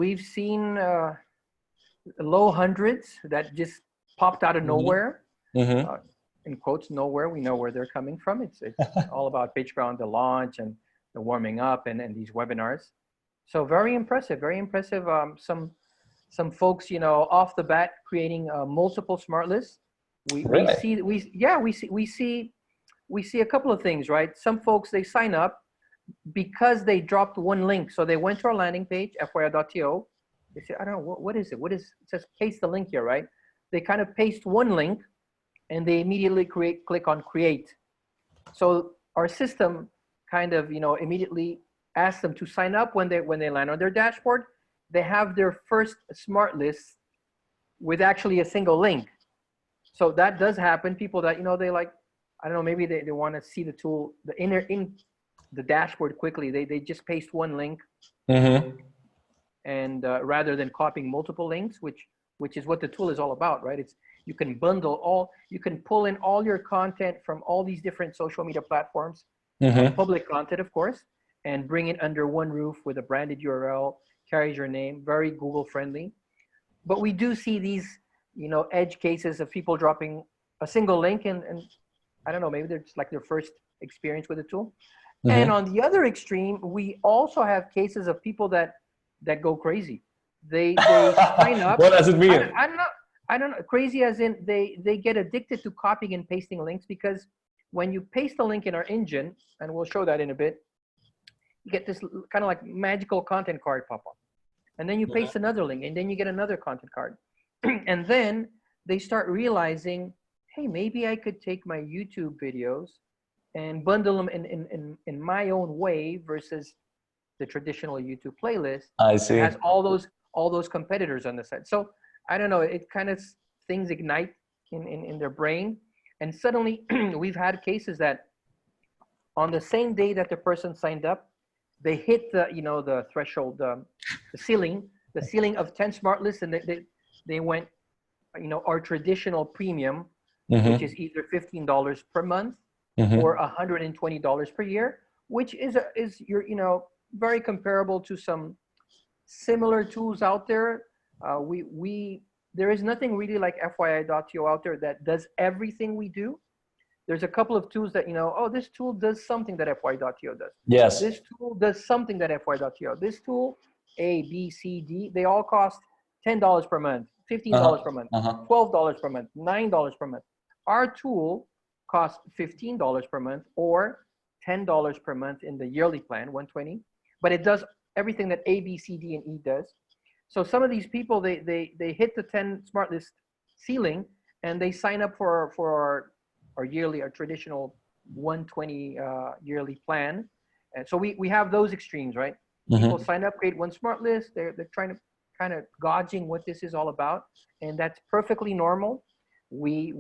We've seen low hundreds that just popped out of nowhere. In quotes, nowhere. We know where they're coming from. It's all about PitchGround, the launch and the warming up and these webinars. So very impressive, very impressive. Some folks, off the bat creating multiple smart lists. We see a couple of things, right? Some folks, they sign up because they dropped one link. So they went to our landing page, fyi.to. They say, I don't know, what is it? It says paste the link here, right? They kind of paste one link and they immediately click on create. So our system kind of, immediately asks them to sign up when they land on their dashboard. They have their first smart list with actually a single link. So that does happen. People that, they like, I don't know, maybe they want to see the tool, in the dashboard quickly. They just paste one link. And rather than copying multiple links, which is what the tool is all about, right? You can bundle you can pull in all your content from all these different social media platforms, public content, of course, and bring it under one roof with a branded URL, carries your name, very Google friendly. But we do see these, edge cases of people dropping a single link and I don't know, maybe they're just like their first experience with the tool. And on the other extreme, we also have cases of people that go crazy. They sign up. What does it mean? I don't know. Crazy as in they get addicted to copying and pasting links, because when you paste a link in our engine, and we'll show that in a bit, you get this kind of like magical content card pop up. And then you paste another link and then you get another content card. And then they start realizing, hey, maybe I could take my YouTube videos and bundle them in my own way versus the traditional YouTube playlist. I see. It has all those competitors on the side. So I don't know, it kind of, things ignite in their brain. And suddenly we've had cases that on the same day that the person signed up, they hit the threshold, the ceiling of 10 smart lists, and they went, our traditional premium, which is either $15 per month or $120 per year, which is very comparable to some similar tools out there. There is nothing really like fyi.to out there that does everything we do. There's a couple of tools that, this tool does something that fyi.to does. Yes. This tool does something that fyi.to. This tool, A, B, C, D, they all cost $10 per month, $15 per month, $12 per month, $9 per month. Our tool costs $15 per month or $10 per month in the yearly plan, $120. But it does everything that A, B, C, D, and E does. So some of these people, they hit the 10 smart list ceiling and they sign up for our traditional 120 yearly plan. And so we have those extremes, right? People sign up, create one smart list. They're trying to kind of gauging what this is all about. And that's perfectly normal. We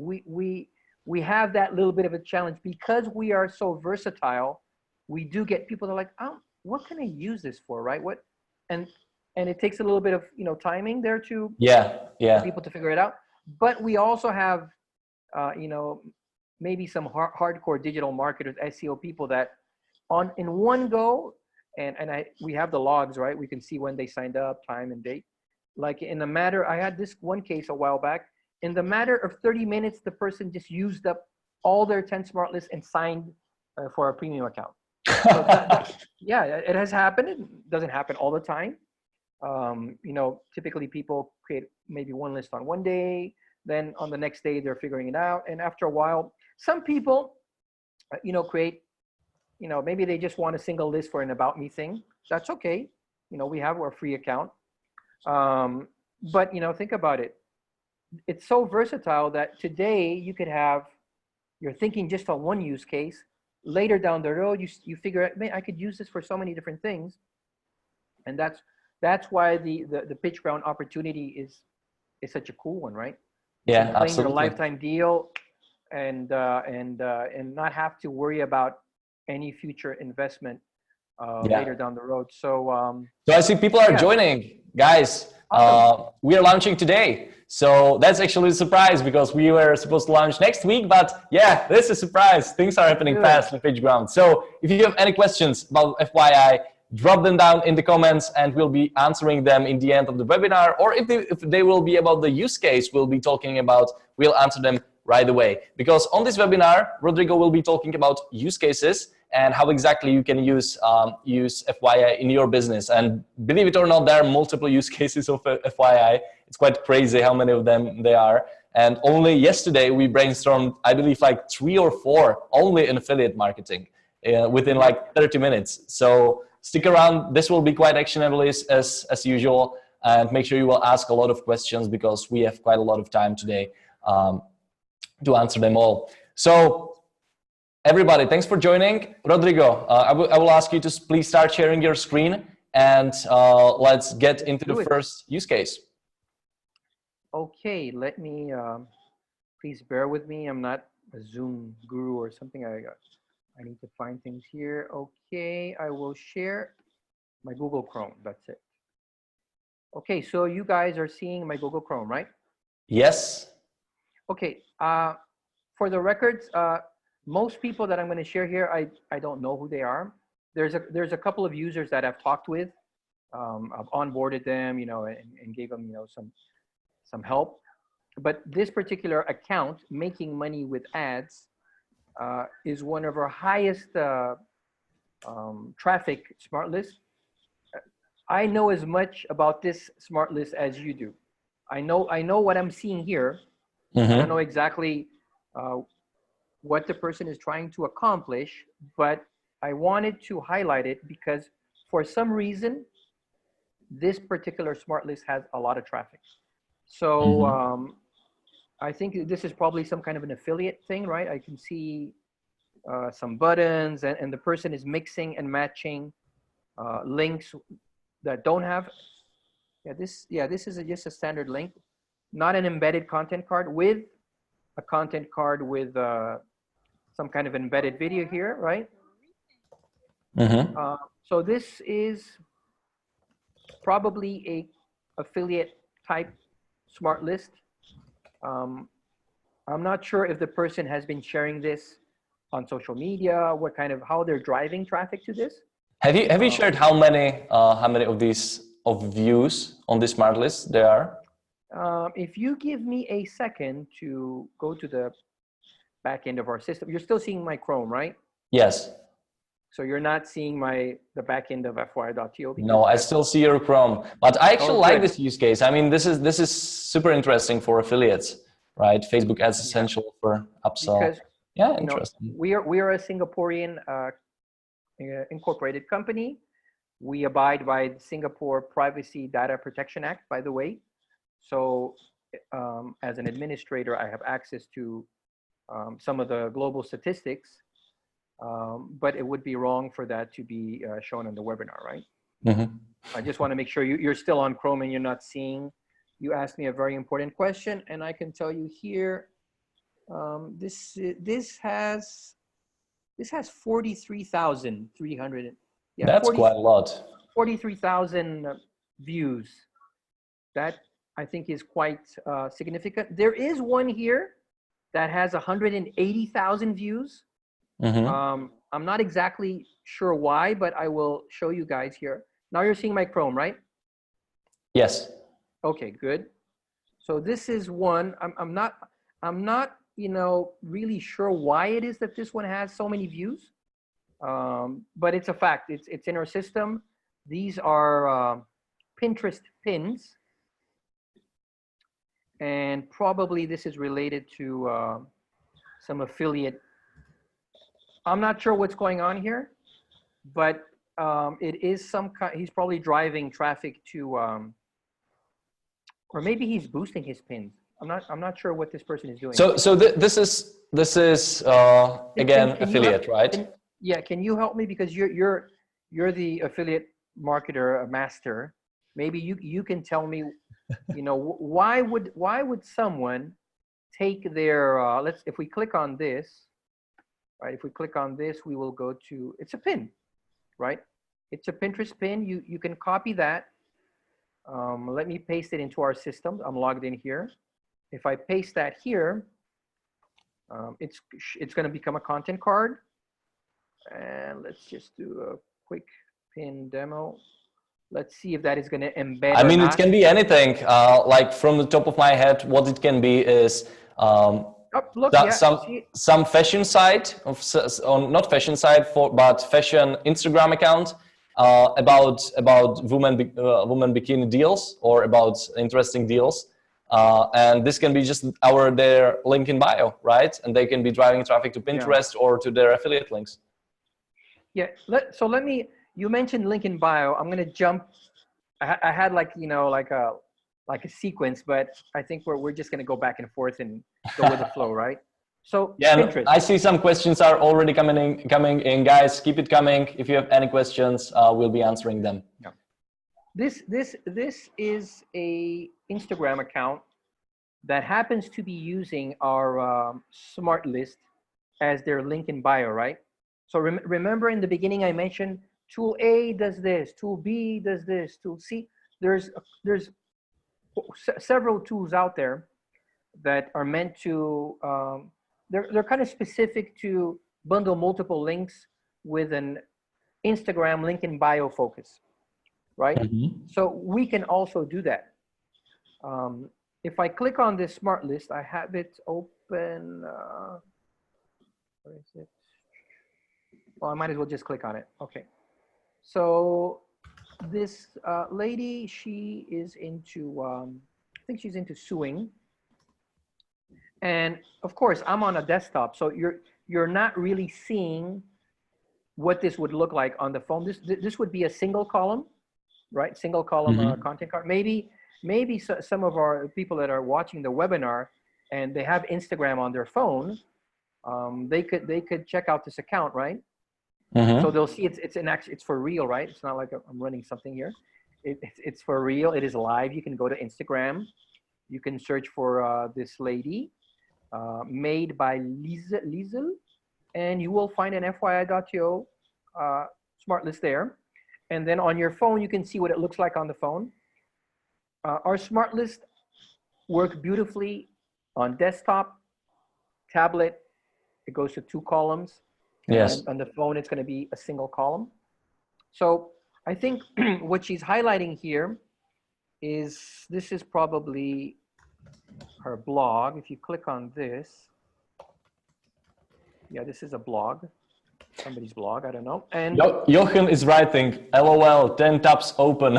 have that little bit of a challenge because we are so versatile. We do get people that are like, oh, what can I use this for, right? And it takes a little bit of timing there to for people to figure it out. But we also have maybe some hardcore digital marketers, SEO people that in one go, and we have the logs, right? We can see when they signed up, time and date. Like in a matter, I had this one case a while back. In the matter of 30 minutes, the person just used up all their 10 smart lists and signed for a premium account. So it has happened. It doesn't happen all the time. Typically people create maybe one list on one day, then on the next day they're figuring it out. And after a while, some people, create, maybe they just want a single list for an about me thing. That's okay. We have our free account. But think about it. It's so versatile that today you could have, you're thinking just on one use case. Later down the road, you figure out, man, I could use this for so many different things. And that's why the PitchGround opportunity is such a cool one, right? Yeah, claim absolutely. your lifetime deal and not have to worry about any future investment later down the road. So I see people are joining, guys. Awesome. We are launching today. So that's actually a surprise because we were supposed to launch next week, but yeah, this is a surprise. Things are happening fast with PitchGround. So if you have any questions about FYI, drop them down in the comments and we'll be answering them in the end of the webinar. Or if they will be about the use case we'll be talking about, we'll answer them right away. Because on this webinar, Rodrigo will be talking about use cases and how exactly you can use FYI in your business. And believe it or not, there are multiple use cases of FYI. It's quite crazy how many of them there are. And only yesterday we brainstormed, I believe, like 3 or 4 only in affiliate marketing within like 30 minutes. So stick around. This will be quite actionable as usual. And make sure you will ask a lot of questions because we have quite a lot of time today to answer them all. So everybody, thanks for joining. Rodrigo, I will ask you to please start sharing your screen and let's get into the first use case. Okay, let me, please bear with me. I'm not a Zoom guru or something. I need to find things here. Okay, I will share my Google Chrome. That's it. Okay, so you guys are seeing my Google Chrome, right? Yes. Okay, for the records, most people that I'm going to share here, I don't know who they are. There's a couple of users that I've talked with. I've onboarded them, you know, and gave them, you know, some help. But this particular account, Making Money with Ads, is one of our highest traffic smart lists. I know as much about this smart list as you do. I know what I'm seeing here. I don't know exactly what the person is trying to accomplish, but I wanted to highlight it because for some reason, this particular smart list has a lot of traffic. So I think this is probably some kind of an affiliate thing, right? I can see some buttons and the person is mixing and matching links that don't have, this is just a standard link, not an embedded content card, with a content card with some kind of embedded video here, right? So this is probably a affiliate type smart list. I'm not sure if the person has been sharing this on social media, how they're driving traffic to this. Have you shared how many of these views on this smart list there are? If you give me a second to go to the back end of our system, you're still seeing my Chrome, right? Yes. So you're not seeing the back end of fyi.to? No, I still see your Chrome, but I actually like this use case. I mean, this is super interesting for affiliates, right? Facebook ads essential for upsell. Because, yeah, interesting. We are a Singaporean incorporated company. We abide by the Singapore Privacy Data Protection Act, by the way. So as an administrator, I have access to some of the global statistics, but it would be wrong for that to be shown in the webinar, right? I just want to make sure you're still on Chrome and you're not seeing. You asked me a very important question, and I can tell you here, this has 43,300. Yeah, that's quite a lot. 43,000 views. That I think is quite significant. There is one here that has 180,000 views. I'm not exactly sure why, but I will show you guys here. Now you're seeing my Chrome, right? Yes. Okay, good. So this is one. I'm not really sure why it is that this one has so many views, but it's a fact. It's in our system. These are Pinterest pins, and probably this is related to some affiliate. I'm not sure what's going on here, but it is some kind. He's probably driving traffic to, or maybe he's boosting his pins. I'm not sure what this person is doing. So this is again affiliate, right? Yeah. Can you help me, because you're the affiliate marketer master? Maybe you can tell me, why would someone take their if we click on this, right? If we click on this, we will go to, it's a pin, right? It's a Pinterest pin. You can copy that. Let me paste it into our system. I'm logged in here. If I paste that here, it's going to become a content card. And let's just do a quick pin demo. Let's see if that is going to embed. I mean, it can be anything. Like from the top of my head, what it can be is some fashion site not fashion site but fashion Instagram account about women bikini deals or about interesting deals. And this can be just their link in bio, right? And they can be driving traffic to Pinterest or to their affiliate links. Yeah. You mentioned link in bio. I'm going to jump. I had like a sequence, but I think we're just going to go back and forth and go with the flow, right? So yeah, Pinterest. I see some questions are already coming in, guys. Keep it coming. If you have any questions, we'll be answering them. Yeah. This is a Instagram account that happens to be using our Smartlist as their link in bio, right? So remember in the beginning I mentioned tool A does this, tool B does this, tool C. There's several tools out there that are meant to, they're kind of specific to bundle multiple links with an Instagram link in bio focus, right? Mm-hmm. So we can also do that. If I click on this Smartlist, I have it open. Where is it? Well, I might as well just click on it. Okay. So this lady, she is into, I think she's into sewing. And of course, I'm on a desktop, so you're not really seeing what this would look like on the phone. This would be a single column, right? Single column mm-hmm. Content card. Maybe some of our people that are watching the webinar and they have Instagram on their phone, they could check out this account, right? Mm-hmm. So they'll see it's for real, right? It's not like I'm running something here. It's for real. It is live. You can go to Instagram. You can search for this lady, made by Liesel, and you will find an FYI.to Smartlist there. And then on your phone, you can see what it looks like on the phone. Our Smartlist work beautifully on desktop, tablet. It goes to 2 columns. Yes. On the phone, it's going to be a single column. So I think what she's highlighting here is, this is probably her blog. If you click on this, yeah, this is a blog, somebody's blog, I don't know. And Jochen is writing, LOL, 10 tabs open.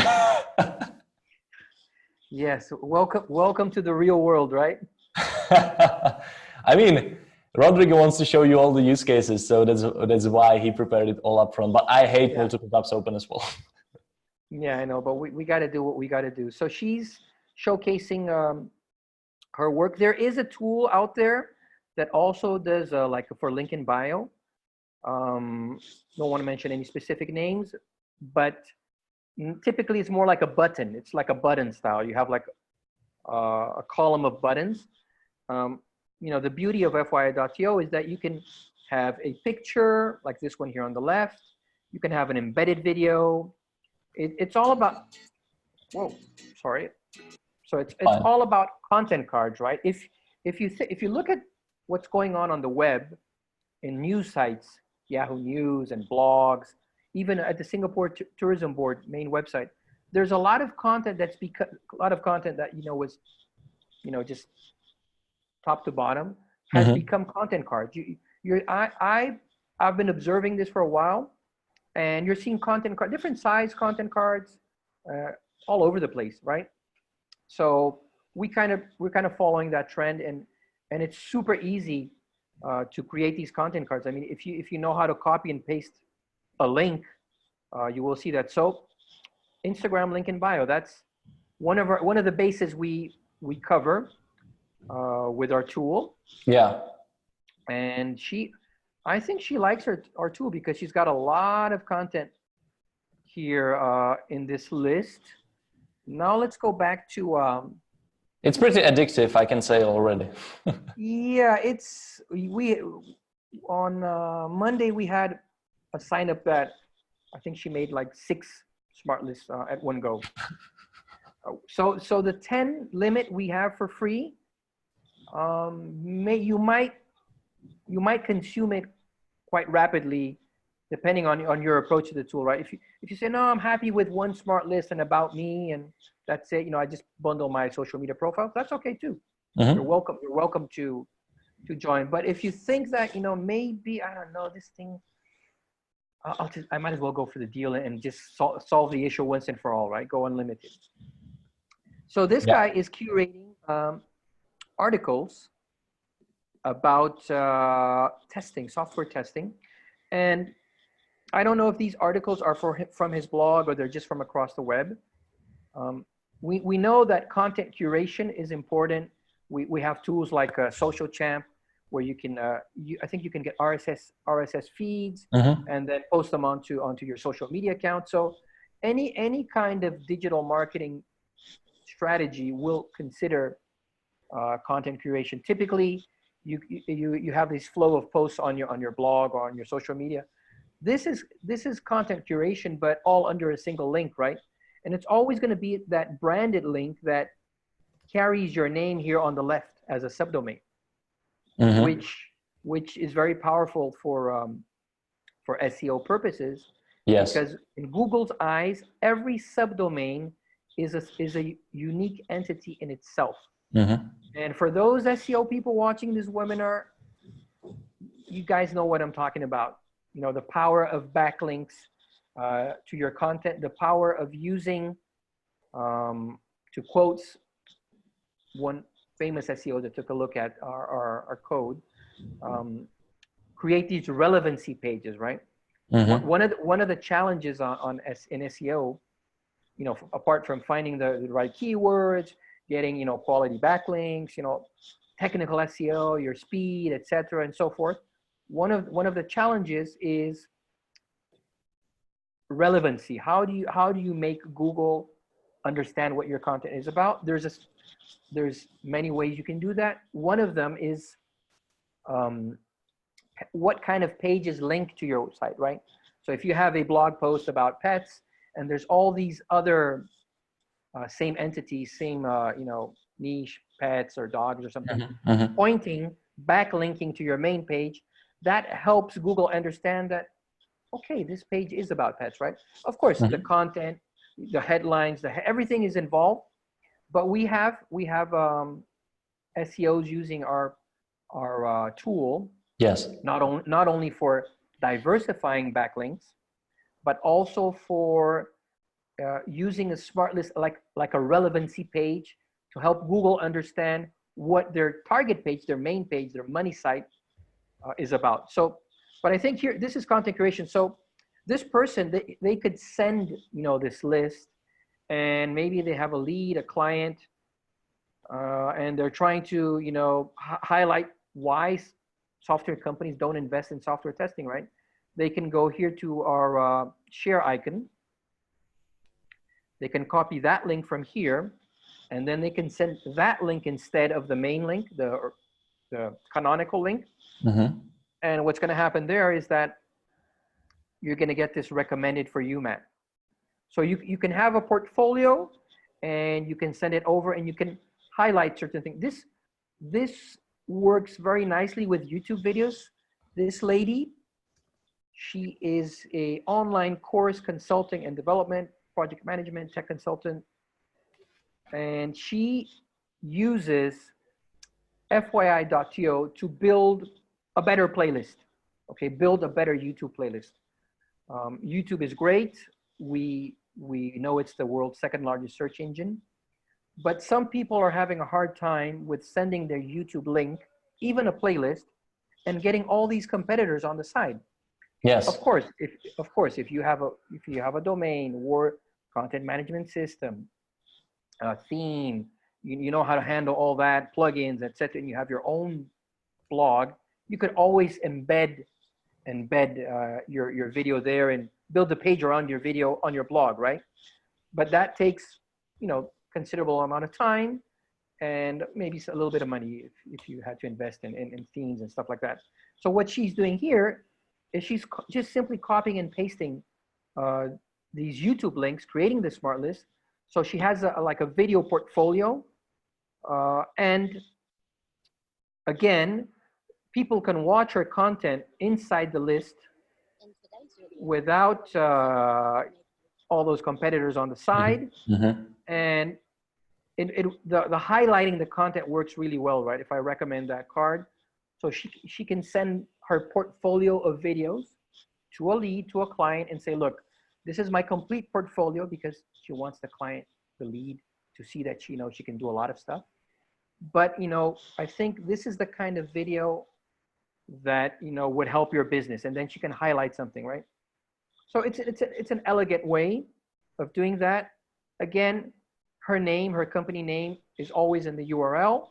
Yes, welcome to the real world, right? I mean, Rodrigo wants to show you all the use cases, so that's why he prepared it all up front. But I hate multiple tabs open as well. Yeah, I know, but we got to do what we got to do. So she's showcasing her work. There is a tool out there that also does like for link in bio. Don't want to mention any specific names, but typically it's more like a button. It's like a button style. You have like a column of buttons. You know, the beauty of FYI.to is that you can have a picture like this one here on the left. You can have an embedded video. It's all about, whoa, sorry. So it's all about content cards, right? If you look at what's going on the web, in news sites, Yahoo News and blogs, even at the Singapore Tourism Board main website, there's a lot of content that was, just top to bottom, has mm-hmm. become content cards. I've been observing this for a while, and you're seeing content cards, different size content cards, all over the place, right? So we're kind of following that trend, and it's super easy to create these content cards. I mean, if you know how to copy and paste a link, you will see that. So Instagram link in bio, that's one of the bases we cover with our tool. Yeah. And I think she likes our tool because she's got a lot of content here in this list. Now let's go back to it's pretty addictive, I can say already. Yeah, on Monday we had a sign up that I think she made like 6 Smartlists at one go. So the 10 limit we have for free, you might consume it quite rapidly depending on your approach to the tool, right? If you say, no, I'm happy with one smart list and about me, and that's it, I just bundle my social media profiles, that's okay too. You're welcome to join. But if you think that, maybe, I don't know, this thing, I might as well go for the deal and just solve the issue once and for all, right? Go unlimited. So this guy is curating articles about testing, software testing. And I don't know if these articles are from his blog or they're just from across the web. We know that content curation is important. We have tools like Social Champ, where you can, I think you can get RSS feeds and then post them onto your social media account. So any kind of digital marketing strategy will consider content curation. Typically, you have this flow of posts on your blog or on your social media. This is content curation, but all under a single link, right? And it's always going to be that branded link that carries your name here on the left as a subdomain, which is very powerful for SEO purposes. Yes. Because in Google's eyes, every subdomain is a unique entity in itself. And for those SEO people watching this webinar, you guys know what I'm talking about. The power of backlinks to your content, the power of using, to quote one famous SEO that took a look at our code, create these relevancy pages, right? One of the challenges in SEO, apart from finding the right keywords, getting quality backlinks, technical SEO, your speed, etc., and so forth. One of the challenges is relevancy. How do you make Google understand what your content is about? There's many ways you can do that. One of them is what kind of pages link to your site, right? So if you have a blog post about pets and there's all these other same entities, same niche, pets or dogs or something, pointing, backlinking to your main page, that helps Google understand that, okay, this page is about pets, right? Of course, the content, the headlines, everything is involved, but we have SEOs using our tool. Yes. Not only for diversifying backlinks, but also for using a smart list like a relevancy page to help Google understand what their target page, their main page, their money site is about. So, but I think here, this is content curation. So this person, they could send, this list, and maybe they have a lead, a client, and they're trying to, highlight why software companies don't invest in software testing, right? They can go here to our share icon. They can copy that link from here, and then they can send that link instead of the main link, the canonical link. And what's going to happen there is that you're going to get this recommended for you, Matt. So you can have a portfolio, and you can send it over, and you can highlight certain things. This works very nicely with YouTube videos. This lady, she is a online course consulting and development, project management, tech consultant, and she uses fyi.to to build a better playlist. Okay, build a better YouTube playlist. YouTube is great. We know it's the world's second largest search engine, but some people are having a hard time with sending their YouTube link, even a playlist, and getting all these competitors on the side. Yes. Of course, if you have a domain, or content management system, theme, you know how to handle all that, plugins, etc., and you have your own blog, you could always embed your video there and build a page around your video on your blog, right? But that takes considerable amount of time and maybe a little bit of money if you had to invest in themes and stuff like that. So what she's doing here is she's just simply copying and pasting these YouTube links, creating the smart list. So she has like a video portfolio, and again, people can watch her content inside the list without all those competitors on the side. And the highlighting the content works really well, right? If I recommend that card, so she can send her portfolio of videos to a lead, to a client, and say, look, this is my complete portfolio, because she wants the client, the lead, to see that she knows she can do a lot of stuff. But, you know, I think this is the kind of video that, you know, would help your business. And then she can highlight something, right? So it's an elegant way of doing that. Again, her name, her company name is always in the URL.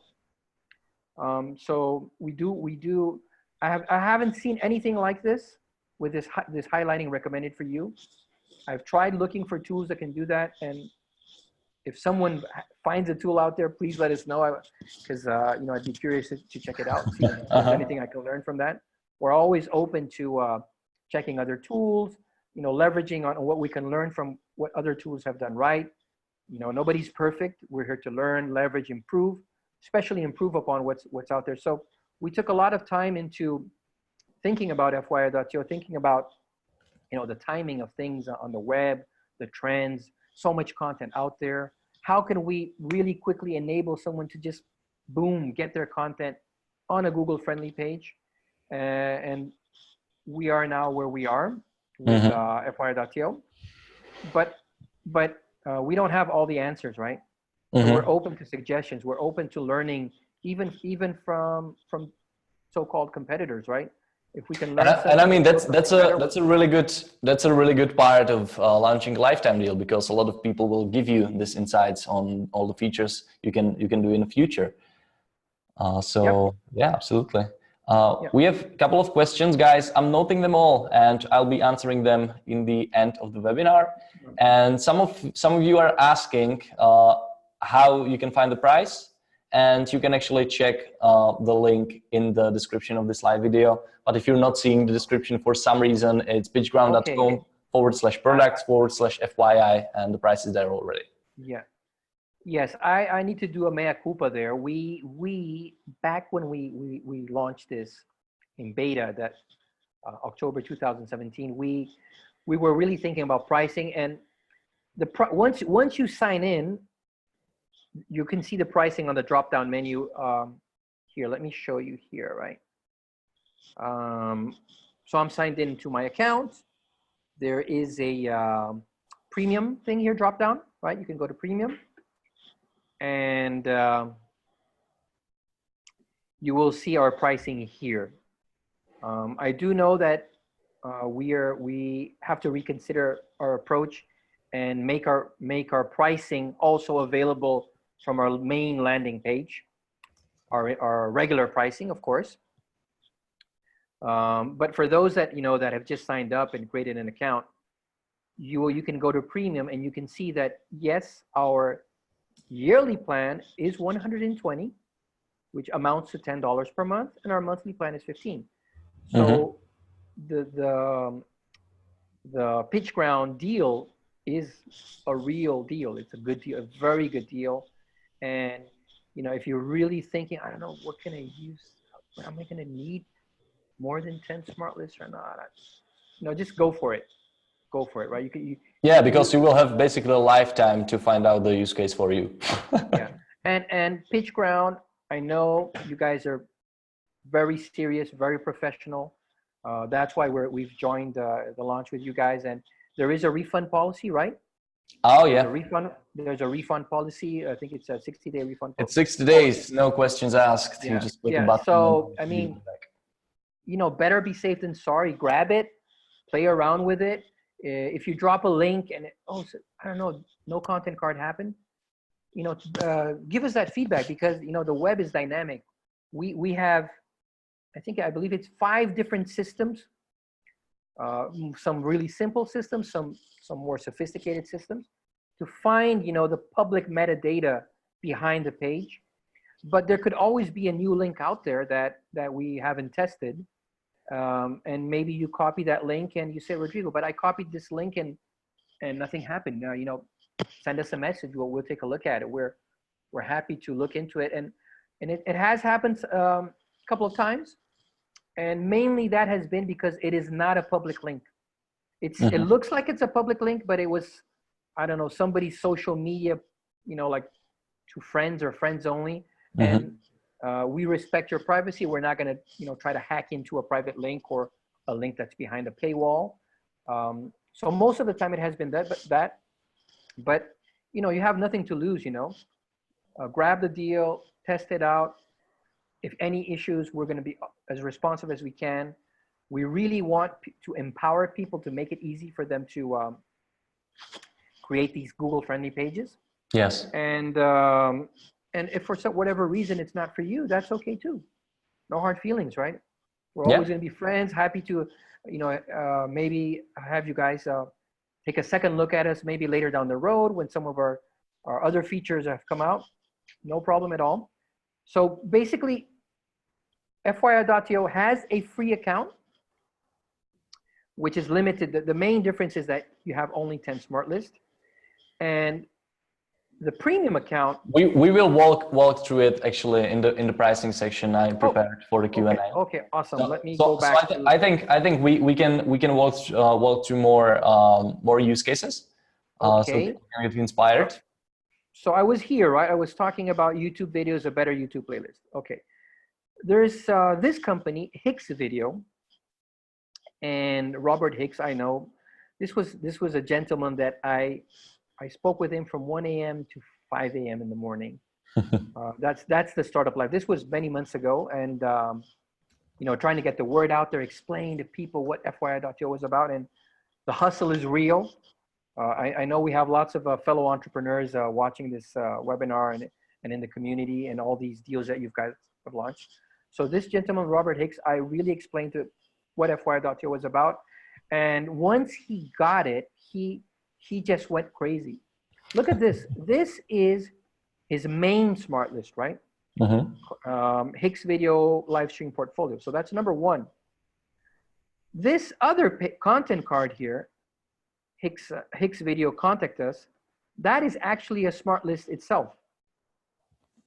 So I haven't seen anything like this with this highlighting recommended for you. I've tried looking for tools that can do that, and if someone finds a tool out there, please let us know, because you know, I'd be curious to check it out, see if there's anything I can learn from that. We're always open to checking other tools, you know, leveraging on what we can learn from what other tools have done right. You know, nobody's perfect. We're here to learn, leverage, improve, especially improve upon what's out there. So we took a lot of time into thinking about FYI.to, thinking about, you know, the timing of things on the web, the trends, so much content out there. How can we really quickly enable someone to just, boom, get their content on a Google-friendly page? And we are now where we are with FYI.to. But we don't have all the answers, right? So we're open to suggestions. We're open to learning, even from so-called competitors, right? If we can learn. And I mean, that's a really good part of launching a lifetime deal, because a lot of people will give you this insights on all the features you can do in the future. Yeah, absolutely. We have a couple of questions, guys. I'm noting them all, and I'll be answering them in the end of the webinar. And some of you are asking how you can find the price. And you can actually check the link in the description of this live video. But if you're not seeing the description for some reason, it's pitchground.com/products/FYI, and the price is there already. Yeah. Yes, I need to do a mea culpa there. We back when we launched this in beta, that October 2017, we were really thinking about pricing, and once you sign in, you can see the pricing on the drop-down menu. Here, let me show you here, right? So I'm signed into my account. There is a premium thing here, drop-down, right? You can go to premium, and you will see our pricing here. I do know that we have to reconsider our approach and make our pricing also available from our main landing page, our regular pricing, of course. But for those that, you know, that have just signed up and created an account, you can go to premium, and you can see that, yes, our yearly plan is $120, which amounts to $10 per month, and our monthly plan is $15. So the PitchGround deal is a real deal. It's a good deal, a very good deal. And, you know, if you're really thinking, I don't know, what can I use? Am I going to need more than 10 smart lists or not? You know, just go for it. Go for it, right? Yeah, because you will have basically a lifetime to find out the use case for you. Yeah, and PitchGround, I know you guys are very serious, very professional. That's why we've joined the launch with you guys, and there is a refund policy, right? Oh yeah. There's a refund policy. I think it's a 60-day refund policy. It's 60 days, no questions asked. Yeah. You just click a button. So I mean, you know, better be safe than sorry. Grab it, play around with it. If you drop a link and I don't know, no content card happened, you know, give us that feedback, because, you know, the web is dynamic. We have, I believe it's 5 different systems. Some really simple systems, some more sophisticated systems, to find, you know, the public metadata behind the page. But there could always be a new link out there that we haven't tested. And maybe you copy that link and you say, Rodrigo, but I copied this link and nothing happened. You know, send us a message. We'll take a look at it. We're happy to look into it. And it has happened a couple of times. And mainly that has been because it is not a public link. It looks like it's a public link, but it was, I don't know, somebody's social media, like to friends or friends only. And we respect your privacy. We're not going to, try to hack into a private link or a link that's behind a paywall. So most of the time it has been but you have nothing to lose, grab the deal, test it out. If any issues, we're going to be as responsive as we can. We really want to empower people to make it easy for them to create these Google-friendly pages. Yes. And if for whatever reason it's not for you, that's okay too. No hard feelings, right? We're always going to be friends. Happy to, maybe have you guys take a second look at us maybe later down the road when some of our other features have come out. No problem at all. So basically, FYI.to has a free account, which is limited. The main difference is that you have only 10 Smartlists. And the premium account, we will walk through it actually in the pricing section I prepared for the Q&A. Okay, awesome. Let me go back. So I think we can walk through more use cases. So people can get inspired. So I was here, right? I was talking about YouTube videos, a better YouTube playlist. Okay, there's this company, Hicks Video, and Robert Hicks. I know this was a gentleman that I spoke with him from 1 a.m. to 5 a.m. in the morning. That's the startup life. This was many months ago, and trying to get the word out there, explain to people what FYI.to was about, and the hustle is real. I know we have lots of fellow entrepreneurs watching this webinar and in the community and all these deals that you guys have launched. So this gentleman, Robert Hicks, I really explained to what FYI.to was about, and once he got it, he just went crazy. Look at this. This is his main smart list, right? Hicks Video live stream portfolio. So that's number one. This other content card here, Hicks Video Contact Us, that is actually a smart list itself.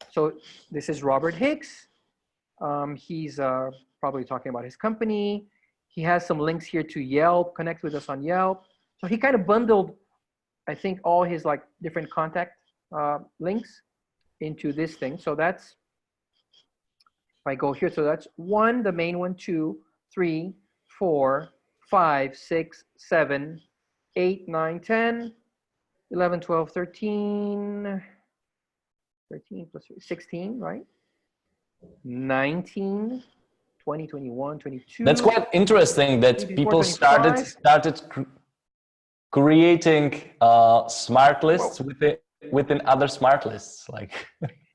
So this is Robert Hicks. He's probably talking about his company. He has some links here to Yelp, connect with us on Yelp. So he kind of bundled, I think, all his different contact links into this thing. So that's, if I go here, so that's one, the main one, 2, 3, 4, 5, 6, 7, 8, 9, 10, 11, 12, 13 plus 3, 16, right? 19, 20, 21, 22. That's quite interesting that 24, people 25. started creating smart lists within other smart lists.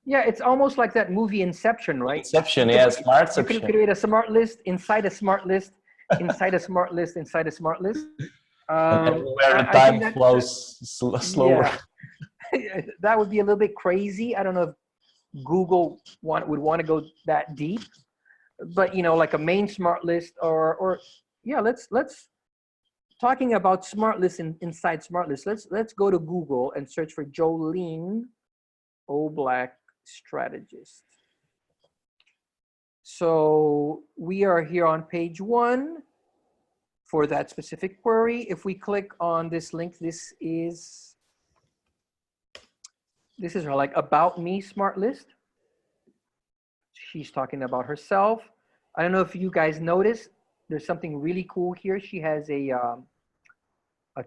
Yeah, it's almost like that movie Inception, right? Inception, yeah, Smartception. You can create a smart list inside a smart list, inside a smart list, inside a smart list. Where the time flows slower. Yeah. That would be a little bit crazy. I don't know if Google would want to go that deep, but like a main smart list or yeah, let's talking about smart lists inside smart lists. Let's go to Google and search for Jolene O'Black strategist. So we are here on page 1 for that specific query. If we click on this link, this is her about me smart list. She's talking about herself. I don't know if you guys noticed, there's something really cool here. She has a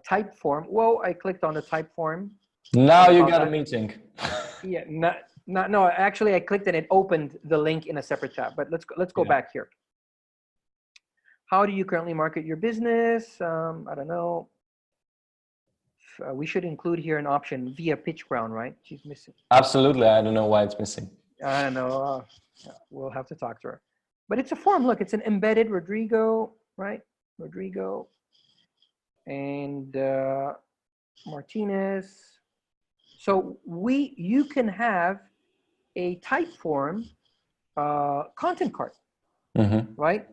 type form. Whoa, I clicked on the type form. Now you got a meeting. Yeah, no, actually I clicked and it opened the link in a separate tab, but let's go back here. How do you currently market your business? I don't know. We should include here an option via PitchGround, right? She's missing. Absolutely, I don't know why it's missing. I don't know. We'll have to talk to her. But it's a form. Look, it's an embedded Rodrigo, right? Rodrigo and Martinez. So you can have a type form content card, right?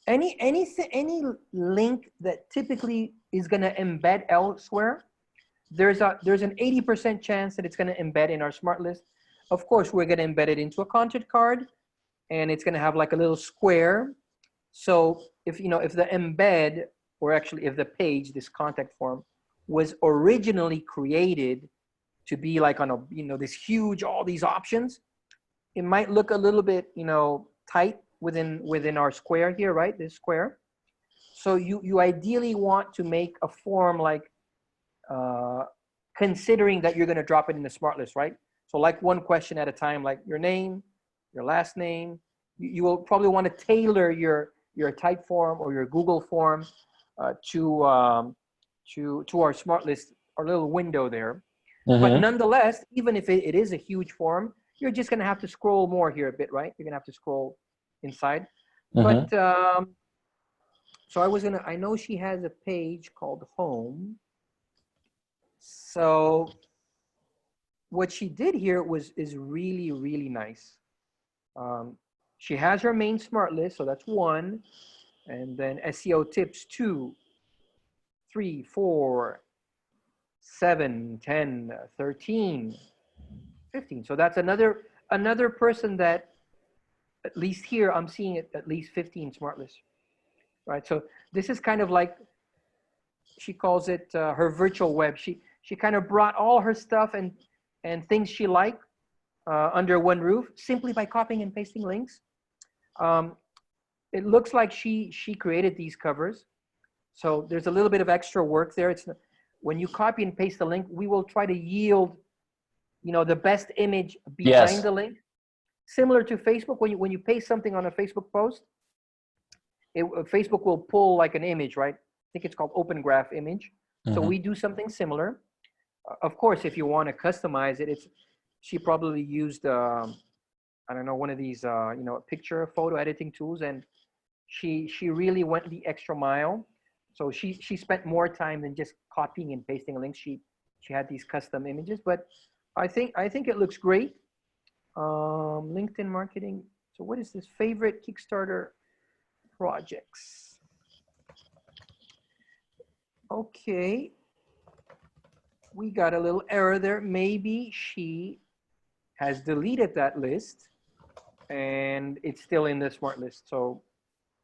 Any link that typically is going to embed elsewhere, there's an 80% chance that it's going to embed in our smart list. Of course, we're going to embed it into a content card, and it's going to have a little square. So if the embed or actually if the page, this contact form, was originally created to be like on a, you know, this huge, all these options, it might look a little bit, you know, tight within our square here, right? This square. So you ideally want to make a form like, considering that you're going to drop it in the Smartlist, right? So like one question at a time, like your name, your last name. You will probably want to tailor your type form or your Google form to our Smartlist, our little window there. But nonetheless, even if it is a huge form, you're just going to have to scroll more here a bit, right? You're going to have to scroll inside. But so I know she has a page called Home. So what she did here is really, really nice. She has her main Smartlist, so that's 1. And then SEO tips 2, 3, 4, 7, 10, 13, 15. So that's another person that, at least here, I'm seeing it at least 15 Smartlists, right? So this is kind of like, she calls it her virtual web. She kind of brought all her stuff and things she liked under one roof simply by copying and pasting links. It looks like she created these covers. So there's a little bit of extra work there. It's when you copy and paste the link, we will try to yield, you know, the best image behind the link. Similar to Facebook, when you paste something on a Facebook post, Facebook will pull like an image, right? I think it's called Open Graph image. So we do something similar. Of course, if you want to customize it, she probably used I don't know, one of these you know, picture photo editing tools, and she really went the extra mile. So she spent more time than just copying and pasting a link. She had these custom images, but I think it looks great. LinkedIn marketing. So what is this? Favorite Kickstarter projects. Okay. We got a little error there. Maybe she has deleted that list and it's still in the smart list. So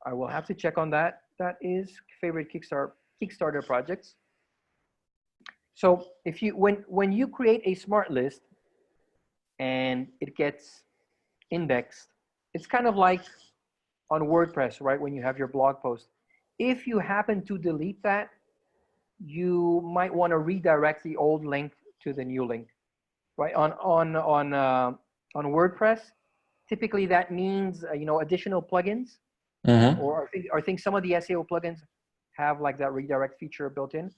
I will have to check on that. That is favorite Kickstarter projects. So if you, when you create a smart list and it gets indexed, it's kind of like on WordPress, right? When you have your blog post, if you happen to delete that, you might want to redirect the old link to the new link, right? On WordPress, typically that means you know, additional plugins, or I think some of the SEO plugins have like that redirect feature built in.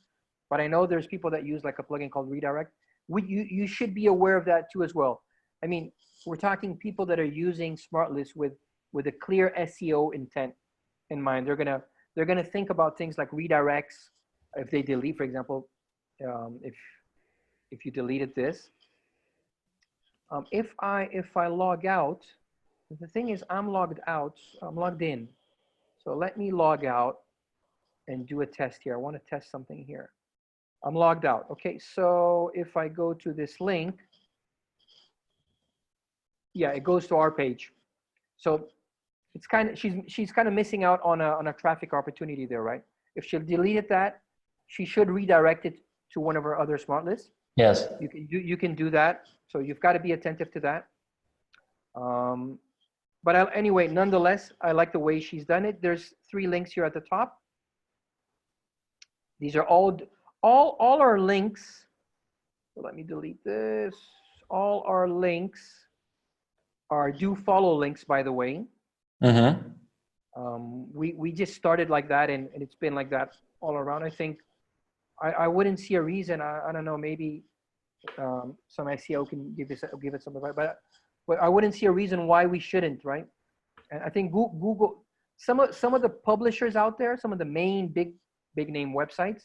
But I know there's people that use like a plugin called Redirect. You should be aware of that too as well. I mean, we're talking people that are using Smartlist with a clear SEO intent in mind. They're gonna think about things like redirects. If they delete, for example, if you deleted this, if I log out, the thing is I'm logged out, I'm logged in. So let me log out and do a test here. I want to test something here. I'm logged out. Okay, so if I go to this link, yeah, it goes to our page. So it's kind of, she's kind of missing out on a traffic opportunity there, right? If she deleted that, she should redirect it to one of her other smart lists. Yes. You can do that. So you've got to be attentive to that. But anyway, nonetheless, I like the way she's done it. There's 3 links here at the top. These are all our links. So let me delete this. All our links are do follow links, by the way. We just started like that, and it's been like that all around. I think I wouldn't see a reason. I don't know, maybe some SEO can give it some advice, but I wouldn't see a reason why we shouldn't, right? And I think Google, some of the publishers out there, some of the main big name websites,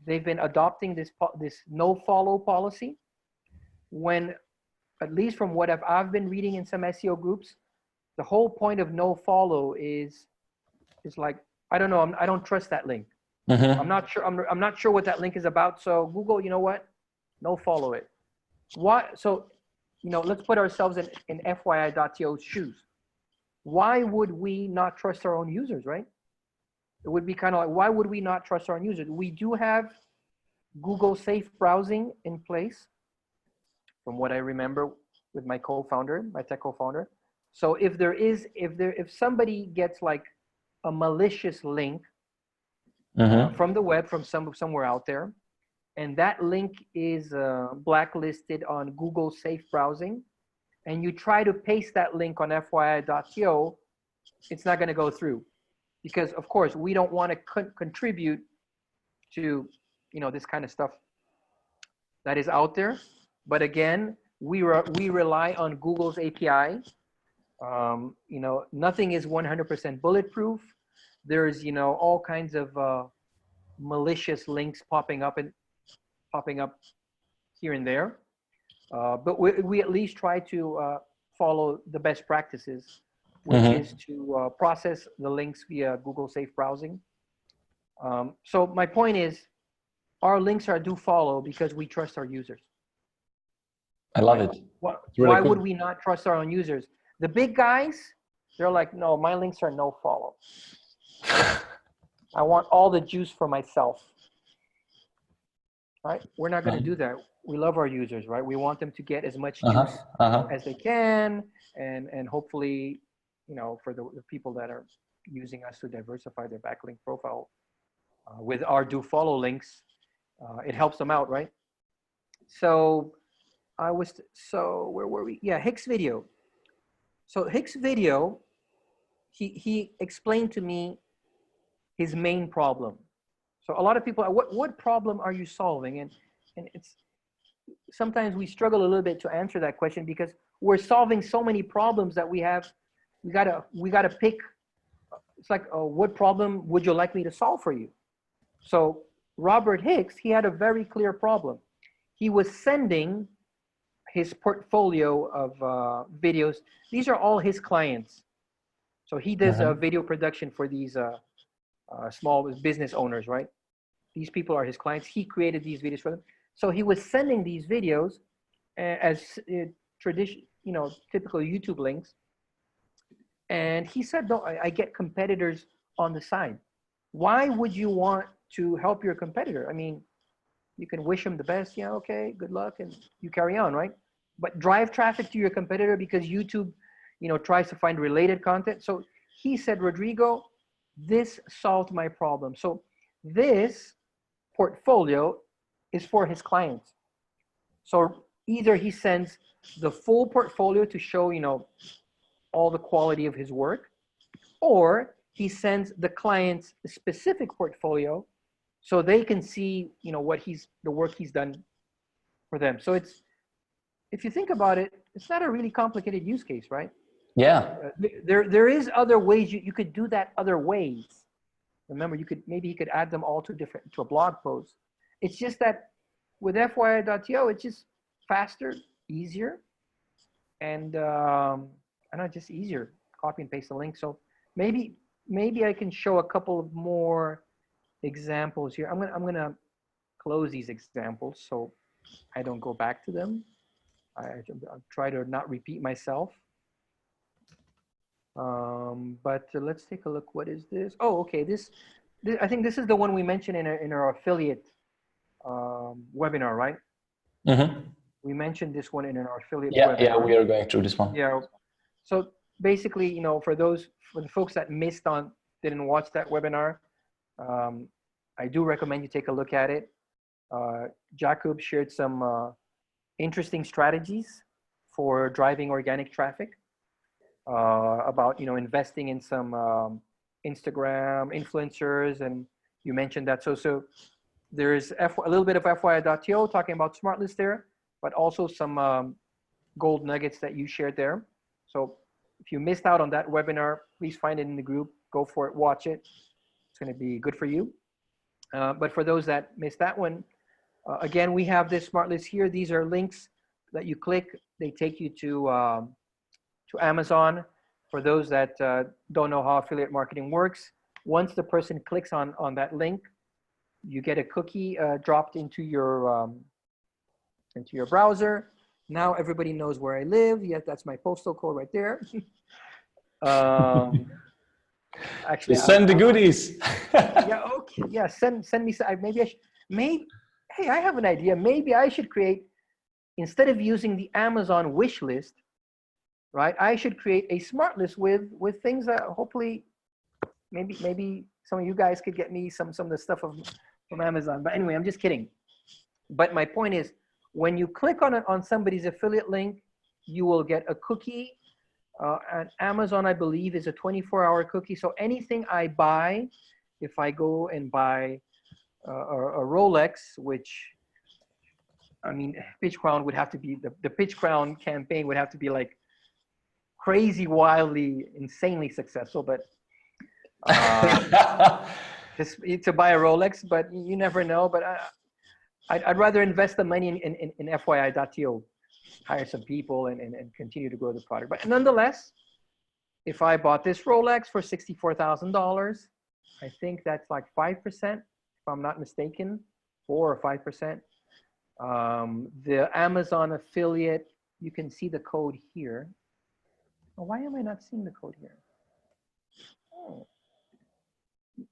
they've been adopting this no follow policy. When, at least from what I've been reading in some SEO groups, the whole point of no follow is like, I don't know, I don't trust that link. I'm not sure. I'm not sure what that link is about. So Google, you know what? No follow it. What? So, you know, let's put ourselves in FYI.to's shoes. Why would we not trust our own users, right? it would be kind of like, why would we not trust our own users? We do have Google Safe Browsing in place, from what I remember with my co-founder, my tech co-founder. So if somebody gets like a malicious link from the web, from somewhere out there, and that link is blacklisted on Google Safe Browsing, and you try to paste that link on FYI.to, it's not going to go through, because of course we don't want to contribute to, you know, this kind of stuff that is out there. But again, we rely on Google's API. You know, nothing is 100% bulletproof. There's, you know, all kinds of malicious links popping up here and there. But we at least try to follow the best practices, which is to process the links via Google Safe Browsing. So my point is, our links are do follow because we trust our users. I love it. Why would we not trust our own users? The big guys, they're like, no, my links are no follow. I want all the juice for myself. Right? We're not going to do that. We love our users, right? We want them to get as much juice as they can, and hopefully, you know, for the people that are using us to diversify their backlink profile with our do follow links, it helps them out, right? So where were we? Yeah, Hicks video. So Hicks video, he explained to me his main problem. So a lot of people, what problem are you solving? And it's, sometimes we struggle a little bit to answer that question because we're solving so many problems that we have. We gotta pick. It's like, oh, what problem would you like me to solve for you? So Robert Hicks, he had a very clear problem. He was sending his portfolio of videos. These are all his clients. So he does video production for these small business owners, right? These people are his clients. He created these videos for them. So he was sending these videos as typical YouTube links. And he said, no, I get competitors on the side. Why would you want to help your competitor? I mean, you can wish him the best. Yeah, okay, good luck, and you carry on, right? But drive traffic to your competitor because YouTube, you know, tries to find related content. So he said, Rodrigo, this solved my problem. So this portfolio is for his clients. So either he sends the full portfolio to show, you know, all the quality of his work, or he sends the client's specific portfolio so they can see, you know, the work he's done for them. So it's, if you think about it, it's not a really complicated use case, right? Yeah. There is other ways you could do that other ways. Remember, maybe you could add them all to a blog post. It's just that with FYI.to, it's just faster, easier, and I know, just easier. Copy and paste the link. So maybe I can show a couple of more examples here. I'm gonna close these examples so I don't go back to them. I'll try to not repeat myself. But let's take a look. What is this? Oh, okay. This I think this is the one we mentioned in our affiliate webinar, right? We mentioned this one in our affiliate webinar. Yeah, we are going through this one. Yeah. So basically, you know, for the folks that didn't watch that webinar, I do recommend you take a look at it. Jacob shared some interesting strategies for driving organic traffic, about, you know, investing in some Instagram influencers, and you mentioned that. So there's a little bit of FYI.to talking about Smartlist there, but also some gold nuggets that you shared there. So if you missed out on that webinar, please find it in the group, go for it, watch it. It's going to be good for you. But for those that missed that one, again, we have this Smartlist here. These are links that you click. They take you to Amazon. For those that don't know how affiliate marketing works, once the person clicks on that link, you get a cookie dropped into your browser. Now everybody knows where I live. Yes, that's my postal code right there. Actually, send the goodies. Yeah, okay. Yeah, send me some. Maybe I should. Maybe. Hey, I have an idea. Maybe I should create, instead of using the Amazon wish list, right? I should create a smart list with things that hopefully, maybe some of you guys could get me some of the stuff from Amazon. But anyway, I'm just kidding. But my point is, when you click on somebody's affiliate link, you will get a cookie. And Amazon, I believe, is a 24-hour cookie. So anything I buy, if I go and buy a Rolex, which, I mean, PitchGround would have to be, the PitchGround campaign would have to be like crazy, wildly, insanely successful. But just to buy a Rolex, but you never know. But I'd rather invest the money in FYI.to, hire some people and continue to grow the product. But nonetheless, if I bought this Rolex for $64,000, I think that's like 5%, if I'm not mistaken, 4 or 5%. The Amazon affiliate, you can see the code here. Oh, why am I not seeing the code here? Oh,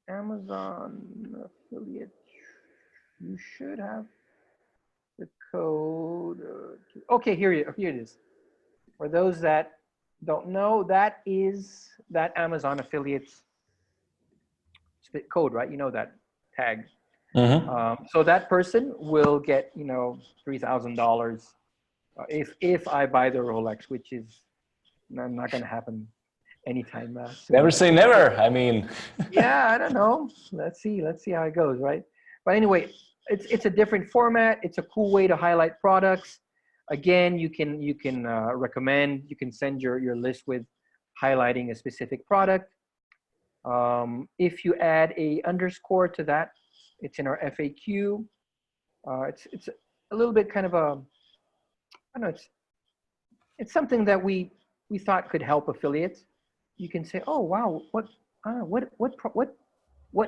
Amazon affiliate, you should have the code. Okay, here it is. For those that don't know, that is that Amazon affiliates code, right? You know that tag. Mm-hmm. So that person will get, $3,000 if I buy the Rolex, which is not going to happen anytime soon. Never say never. I mean, yeah, I don't know. Let's see how it goes, right? But anyway, it's a different format. It's a cool way to highlight products. Again, you can recommend. You can send your list with highlighting a specific product. If you add a underscore to that, it's in our FAQ. It's a little bit kind of a, I don't know. It's something that we thought could help affiliates. You can say, oh wow, what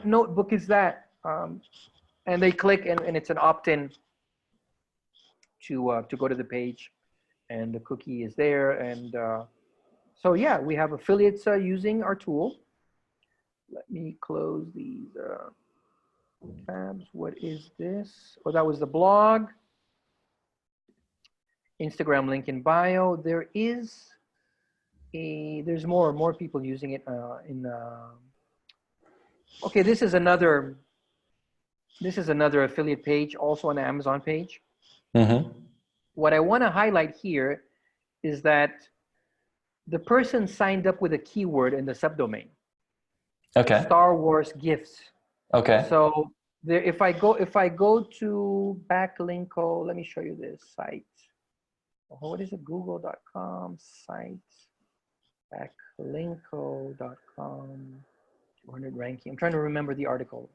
notebook is that? And they click, and it's an opt-in to go to the page, and the cookie is there. And so yeah, we have affiliates using our tool. Let me close these tabs. What is this? Oh, that was the blog. Instagram link in bio. There's more people using it okay, this is another affiliate page, also an Amazon page. mm-hmm. What I want to highlight here is that the person signed up with a keyword in the subdomain. Okay. Star Wars gifts. Okay. So there, if I go to backlinko, let me show you this site. Oh, what is it? Google.com site. Backlinko.com. 200 ranking. I'm trying to remember the article.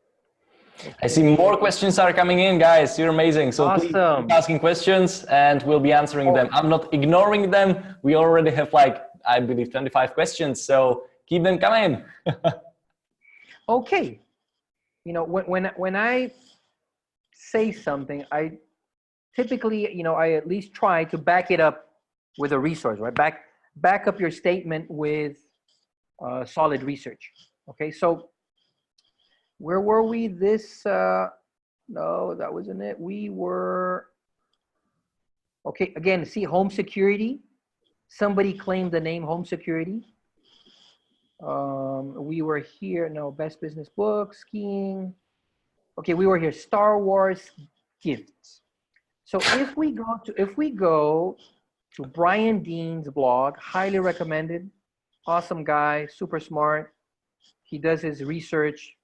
Okay. I see more questions are coming in, guys. You're amazing. So awesome. Please keep asking questions and we'll be answering them. I'm not ignoring them. We already have I believe 25 questions. So keep them coming. Okay. When I say something, I typically, I at least try to back it up with a resource, right? Back up your statement with solid research. Okay, so where were we? No, that wasn't it. We were, okay, again, see home security. Somebody claimed the name home security. We were here, no, best business book, skiing. Okay, we were here, Star Wars gifts. So if we go to Brian Dean's blog, highly recommended, awesome guy, super smart. He does his research,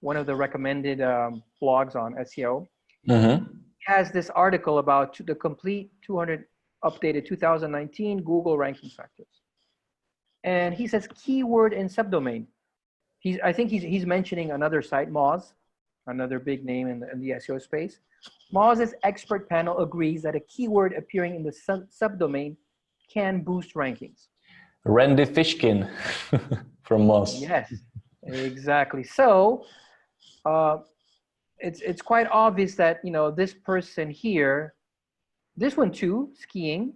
one of the recommended blogs on SEO. Mm-hmm. He has this article about the complete 200 updated 2019 Google ranking factors. And he says keyword and subdomain. I think he's mentioning another site, Moz, another big name in the SEO space. Moz's expert panel agrees that a keyword appearing in the subdomain can boost rankings. Randy Fishkin from Moz. Yes, exactly. So it's quite obvious that this person here, this one too, skiing.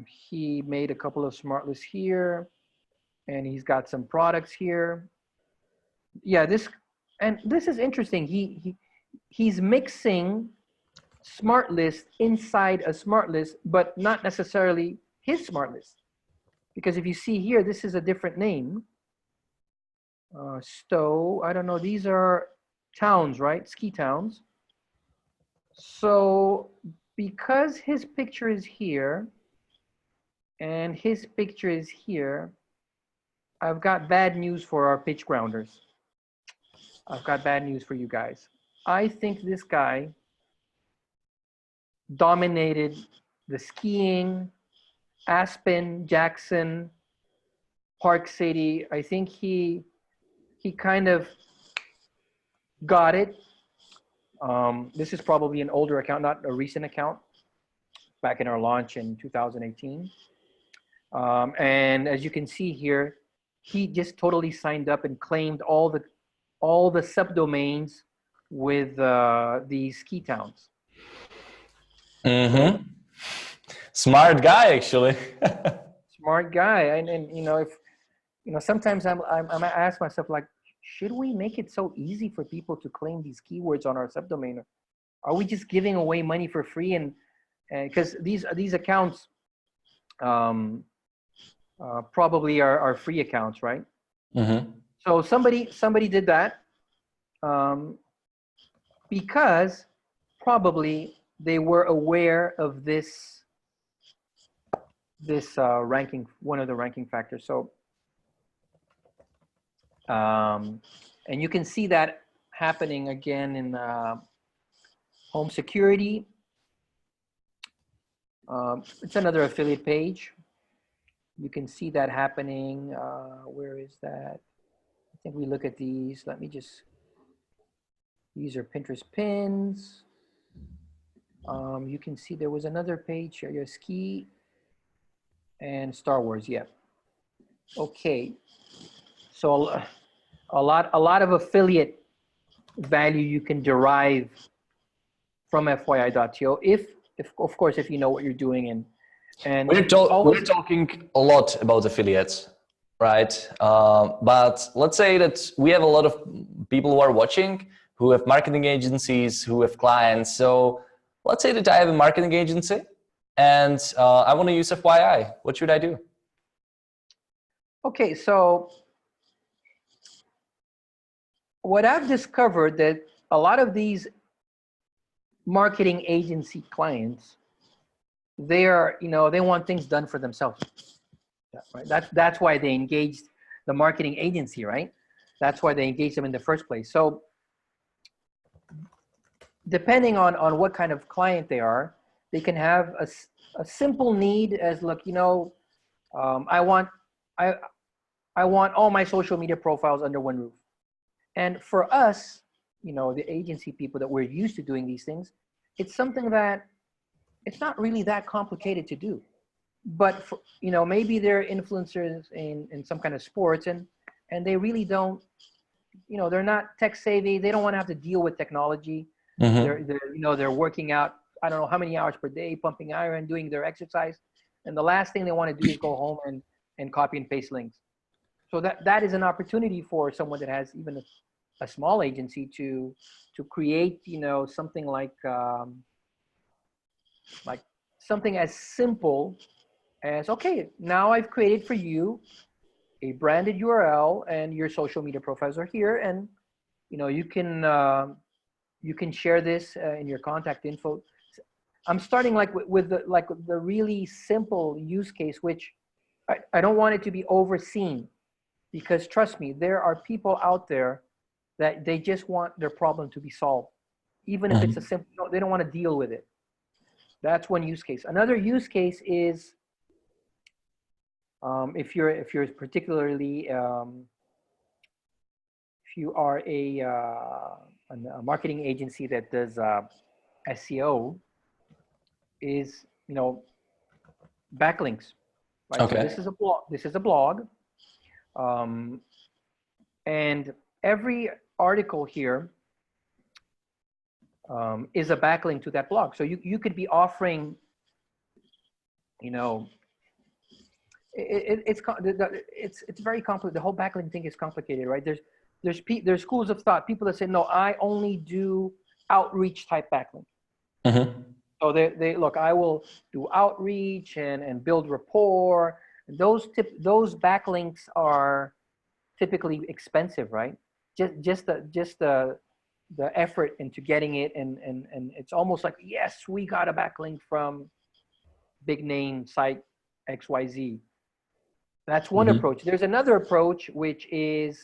He made a couple of smart lists here. and he's got some products here. Yeah, this is interesting. He's mixing Smartlist inside a Smartlist, but not necessarily his Smartlist. Because if you see here, this is a different name. Stowe, I don't know, these are towns, right? Ski towns. So because his picture is here and his picture is here, I've got bad news for our pitch grounders. I've got bad news for you guys. I think this guy dominated the skiing, Aspen, Jackson, Park City. I think he kind of got it. This is probably an older account, not a recent account, back in our launch in 2018. And as you can see here, he just totally signed up and claimed all the subdomains with these ski towns. Mm-hmm. Smart guy, actually. Smart guy, and you know, if you know, sometimes I ask myself, like, should we make it so easy for people to claim these keywords on our subdomain? Are we just giving away money for free? And because these accounts probably are free accounts, right? Mm-hmm. So somebody did that because probably they were aware of this ranking, one of the ranking factors. So and you can see that happening again in home security. It's another affiliate page. You can see that happening. Where is that? I think we look at these. Let me just, these are Pinterest pins. You can see there was another page, share your ski and Star Wars. Yeah. Okay. So a lot of affiliate value you can derive from FYI.to if of course, if you know what you're doing. And we're talking a lot about affiliates, right? But let's say that we have a lot of people who are watching who have marketing agencies, who have clients. So let's say that I have a marketing agency and I want to use FYI. What should I do? Okay, so what I've discovered that a lot of these marketing agency clients, they are, you know, they want things done for themselves. Right? That's why they engaged the marketing agency, right? That's why they engaged them in the first place. So depending on what kind of client they are, they can have a simple need as, look, you know, I want all my social media profiles under one roof. And for us, you know, the agency people that we're used to doing these things, it's something that it's not really that complicated to do. But for, you know, maybe they're influencers in some kind of sports and they really don't, you know, they're not tech savvy. They don't want to have to deal with technology. Mm-hmm. They're you know, they're working out, I don't know how many hours per day, pumping iron, doing their exercise. And the last thing they want to do is go home and copy and paste links. So that is an opportunity for someone that has even a small agency to create, you know, something like something as simple as, okay, now I've created for you a branded URL and your social media profiles are here, and you know, you can share this in your contact info. I'm starting like with the really simple use case, which I don't want it to be overseen, because trust me, there are people out there that they just want their problem to be solved, even if it's a simple, they don't want to deal with it. That's one use case. Another use case is if you're particularly if you are a marketing agency that does SEO, is, you know, backlinks, right? Okay. So this is a blog, and every article here is a backlink to that blog. So you could be offering, you know, it's very complicated. The whole backlink thing is complicated, right? There's schools of thought. People that say, no, I only do outreach type backlink. So they look, I will do outreach and build rapport. Those backlinks are typically expensive, right? Just the effort into getting it, and it's almost like, yes, we got a backlink from big name site XYZ. That's one approach. There's another approach, which is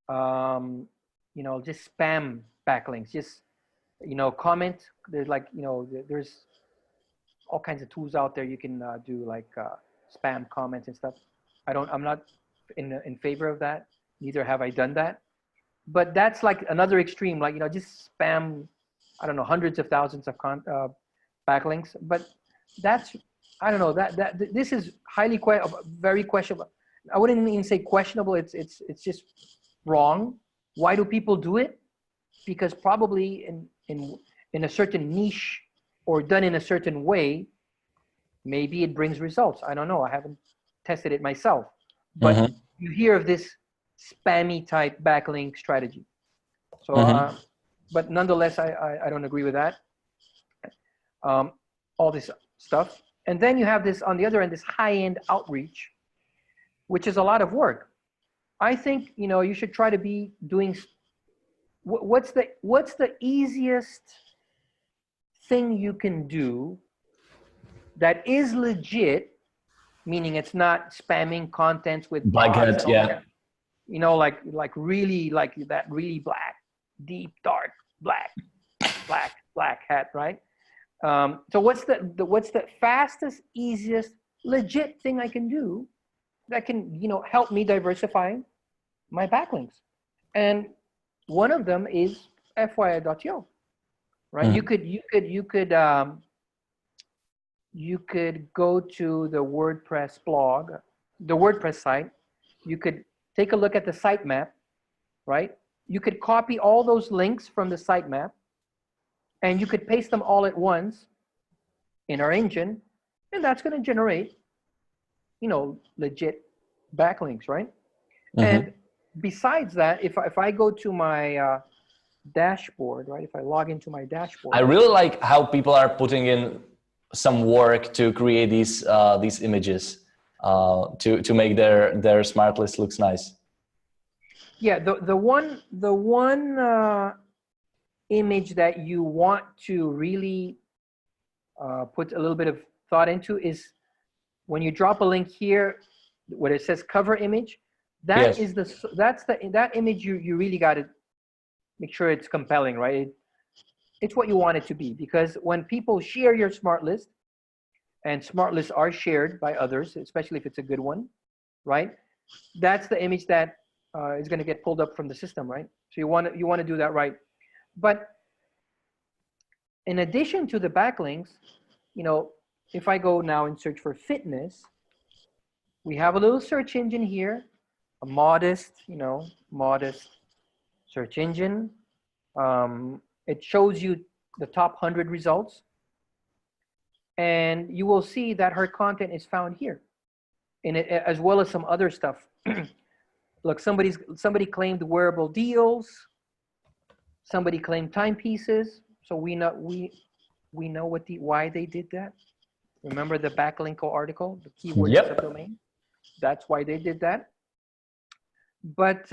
just spam backlinks. Just comment. There's there's all kinds of tools out there. You can do like spam comments and stuff. I'm not in favor of that. Neither have I done that. But that's like another extreme, like just spam, I don't know, hundreds of thousands of backlinks. But that's, I don't know, this is very questionable. I wouldn't even say questionable. It's just wrong. Why do people do it? Because probably in a certain niche or done in a certain way, maybe it brings results. I don't know. I haven't tested it myself. But you hear of this spammy type backlink strategy. So, but nonetheless, I don't agree with that. All this stuff. And then you have this, on the other end, this high-end outreach, which is a lot of work. I think, you should try to be doing, what's the easiest thing you can do that is legit, meaning it's not spamming contents with blackheads, yeah. Like really, like that really black, deep, dark, black hat, right? So what's the fastest, easiest, legit thing I can do that can, help me diversify my backlinks? And one of them is fyi.to, right? You could go to the WordPress blog, the WordPress site. You could take a look at the sitemap, right? You could copy all those links from the sitemap, and you could paste them all at once in our engine, and that's going to generate, legit backlinks, right? And besides that, if I go to my dashboard, right? If I log into my dashboard, I really like how people are putting in some work to create these images to make their smart list looks nice. Yeah, the one image that you want to really put a little bit of thought into is when you drop a link here, where it says cover image. That is that image you really got to make sure it's compelling, right? It's what you want it to be, because when people share your smart list, and smart lists are shared by others, especially if it's a good one, right? That's the image that is going to get pulled up from the system, right? So you want to do that right. But in addition to the backlinks, if I go now and search for fitness, we have a little search engine here, a modest search engine. It shows you the top 100 results, and you will see that her content is found here, in it, as well as some other stuff. Look, somebody claimed wearable deals. Somebody claimed timepieces. So we know why they did that. Remember the backlinko article, the keyword subdomain? That's why they did that. But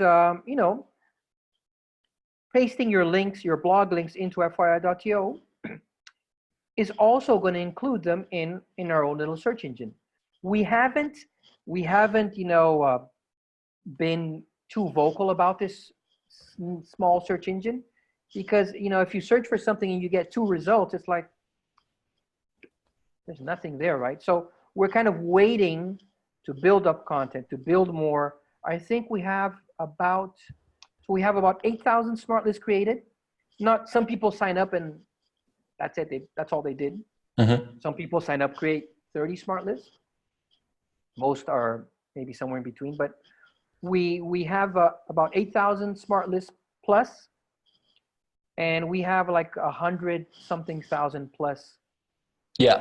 pasting your links, your blog links into fyi.to is also going to include them in our own little search engine. We haven't been too vocal about this small search engine, because if you search for something and you get 2 results, it's like there's nothing there, right? So we're kind of waiting to build up content, to build more. I think we have about 8,000 smart lists created. Not some people sign up and that's it. That's all they did. Some people sign up, create 30 smart lists. Most are maybe somewhere in between, but we have about 8,000 smart lists plus, and we have like 100-something thousand plus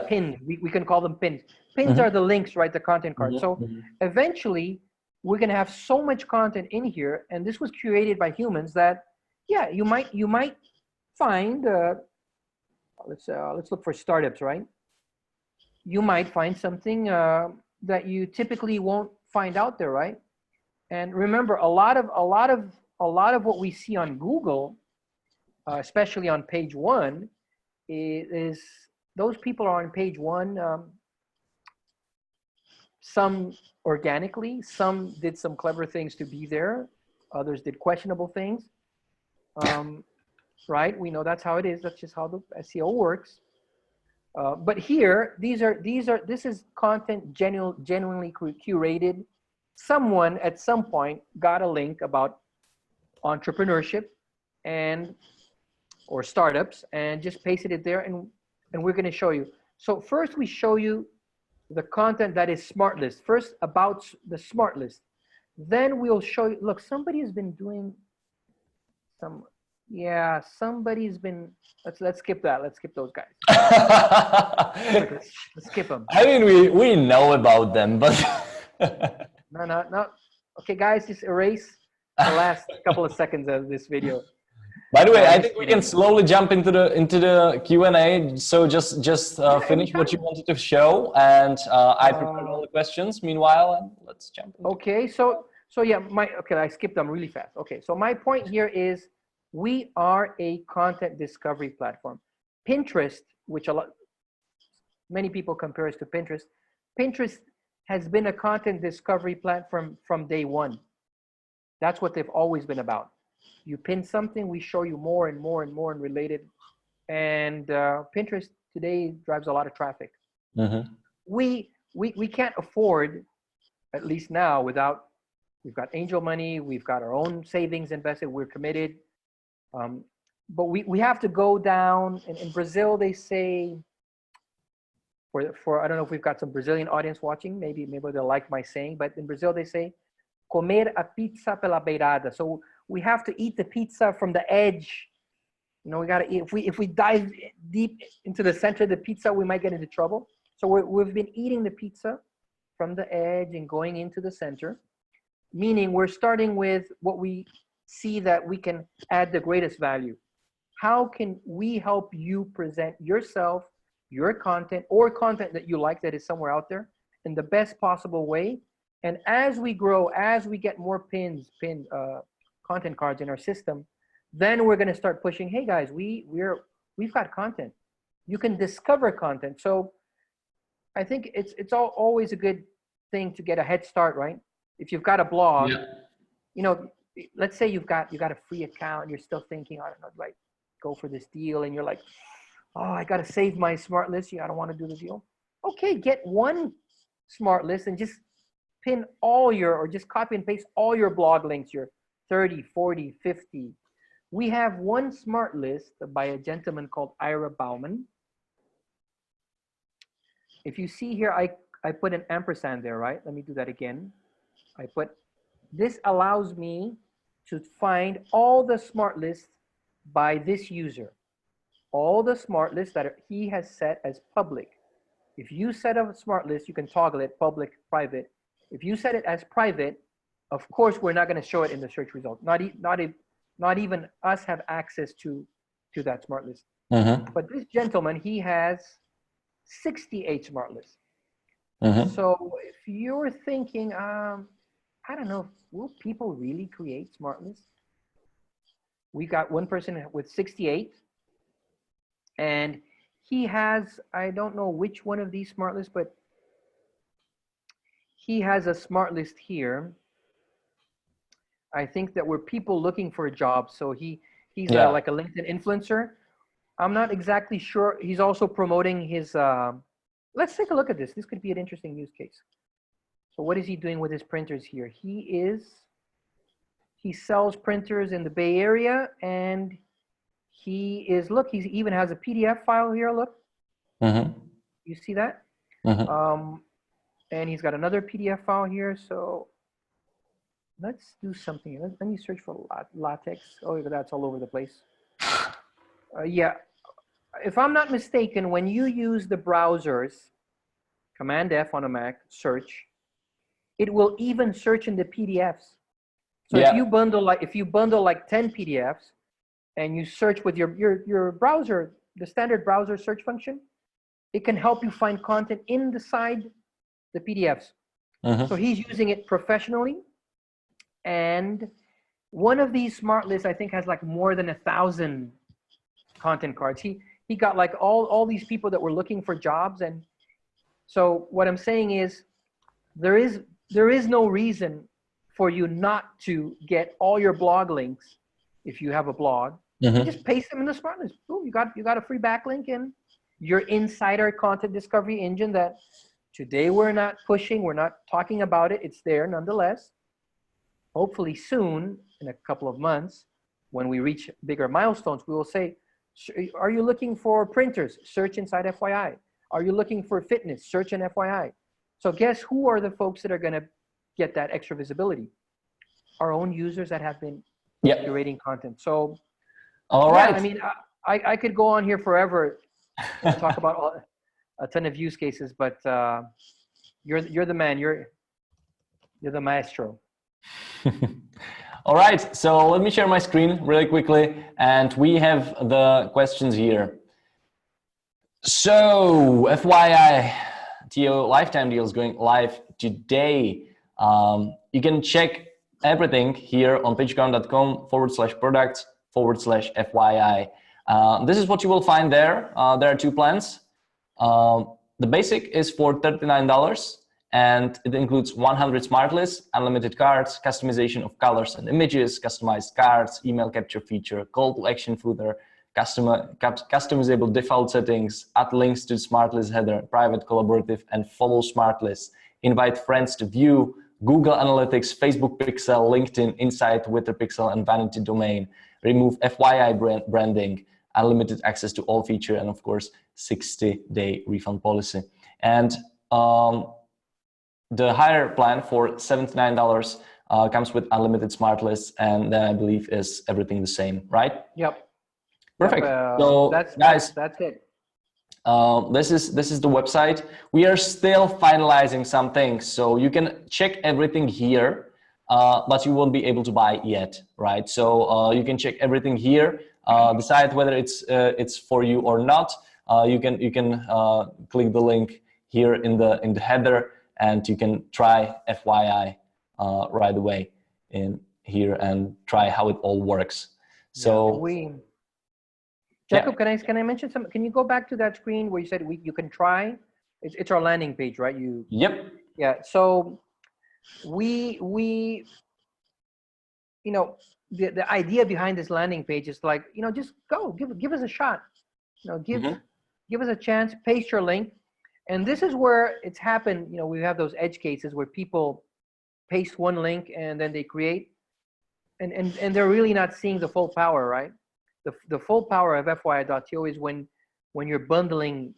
pins. We can call them pins. Pins are the links, right? The content card. So eventually we're going to have so much content in here, and this was curated by humans that, yeah, you might find, let's look for startups, right? You might find something that you typically won't find out there, right? And remember, a lot of what we see on Google, especially on page 1, is those people are on page 1. Some organically, some did some clever things to be there, others did questionable things. Right? We know that's how it is. That's just how the SEO works. But here, this is content genuinely curated. Someone at some point got a link about entrepreneurship or startups and just pasted it there, and we're going to show you. So first we show you the content that is Smartlist. First about the Smartlist. Then we'll show you, look, somebody has been doing some, yeah, somebody's been, let's skip that. Let's skip those guys. let's skip them. I mean, we know about them, but no. Okay, guys, just erase the last couple of seconds of this video. By the way, I think we can slowly jump into the Q&A. So just finish what you wanted to show, and I prepared all the questions. Meanwhile, and let's jump into okay, so yeah, I skipped them really fast. Okay, so my point here is we are a content discovery platform. Pinterest, which many people compare us to Pinterest. Pinterest has been a content discovery platform from day one. That's what they've always been about. You pin something, we show you more and more and more and related. And Pinterest today drives a lot of traffic. We can't afford, at least now, without, we've got angel money, we've got our own savings invested, we're committed. But we have to go down, and in Brazil they say, for I don't know if we've got some Brazilian audience watching, maybe they'll like my saying, but in Brazil they say, comer a pizza pela beirada. So we have to eat the pizza from the edge. You know, we gotta eat. If we dive deep into the center of the pizza, we might get into trouble. So we've been eating the pizza from the edge and going into the center, meaning we're starting with what we see that we can add the greatest value. How can we help you present yourself, your content, or content that you like that is somewhere out there in the best possible way? And as we grow, as we get more pinned content cards in our system, then we're going to start pushing, hey guys, we've got content. You can discover content. So I think it's always a good thing to get a head start, right? If you've got a blog, you know, let's say you got a free account and you're still thinking, I don't know, like go for this deal, and you're like, oh, I got to save my smart list. I don't want to do the deal. Okay, get one smart list and just pin all or just copy and paste all your blog links, your 30, 40, 50. We have one smart list by a gentleman called Ira Bauman. If you see here, I put an ampersand there, right? Let me do that again. This allows me to find all the smart lists by this user. All the smart lists that he has set as public. If you set up a smart list, you can toggle it public, private. If you set it as private, of course, we're not going to show it in the search results. Not even us have access to that smart list. But this gentleman, he has 68 smart lists. So if you're thinking, I don't know, will people really create smart lists? We got one person with 68, and he has, I don't know which one of these smart lists, but he has a smart list here. I think that we're people looking for a job. So he's like a LinkedIn influencer. I'm not exactly sure. He's also promoting his, let's take a look at this. This could be an interesting use case. So what is he doing with his printers here? He sells printers in the Bay Area, and he even has a PDF file here, look. You see that? And he's got another PDF file here. So let's do something. Let me search for latex. Oh, that's all over the place. Yeah, if I'm not mistaken, when you use the browsers, Command F on a Mac, search. It will even search in the PDFs. So if you bundle like 10 PDFs and you search with your browser, the standard browser search function, it can help you find content inside the PDFs. So he's using it professionally. And one of these smart lists, I think, has like more than 1,000 content cards. He got like all these people that were looking for jobs. And so what I'm saying is there is no reason for you not to get all your blog links if you have a blog. Just paste them in the Smartlist. Boom, you got a free backlink in your insider content discovery engine that today we're not pushing, we're not talking about it. It's there nonetheless. Hopefully soon, in a couple of months, when we reach bigger milestones, we will say, are you looking for printers? Search inside FYI. Are you looking for fitness? Search in FYI. So guess who are the folks that are going to get that extra visibility? Our own users that have been curating content. So, all right. I mean, I could go on here forever and talk about a ton of use cases, but you're the man. You're the maestro. All right. So let me share my screen really quickly, and we have the questions here. So, FYI, TO lifetime deal is going live today. You can check everything here on pitchground.com/products/FYI. This is what you will find there. There are two plans. The basic is for $39, and it includes 100 smart lists, unlimited cards, customization of colors and images, customized cards, email capture feature, call to action footer, customizable default settings, add links to smart list header, private, collaborative, and follow smart lists, invite friends to view, Google Analytics, Facebook Pixel, LinkedIn, Insight, Twitter Pixel, and Vanity Domain, remove FYI branding, unlimited access to all feature, and of course, 60-day refund policy. And the higher plan for $79 comes with unlimited smart lists, and then I believe is everything the same, right? Yep. Perfect. Yep, so that's it. This is the website. We are still finalizing some things, so you can check everything here, but you won't be able to buy yet, right? So you can check everything here, decide whether it's for you or not. You can click the link here in the header, and you can try FYI right away in here and try how it all works. So. Jacob, can I mention something? Can you go back to that screen where you said you can try? It's our landing page, right? Yep. Yeah. So we the idea behind this landing page is like, just go give us a shot. Give us a chance. Paste your link, and this is where it's happened. We have those edge cases where people paste one link and then they create, and they're really not seeing the full power, right? The full power of FYI.to is when you're bundling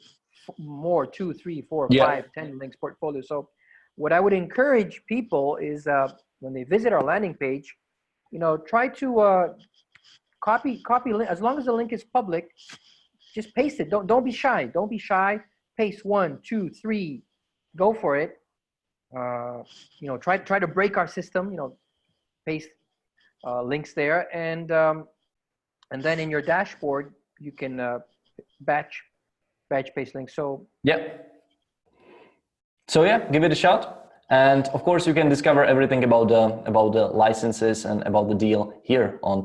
more 2, 3, 4, 5, 10 links portfolio. So what I would encourage people is when they visit our landing page, try to copy link. As long as the link is public, just paste it. Don't be shy. Don't be shy. Paste 1, 2, 3. Go for it. Try to break our system. Paste links there, and then in your dashboard, you can batch paste links. So give it a shot. And of course, you can discover everything about the licenses and about the deal here on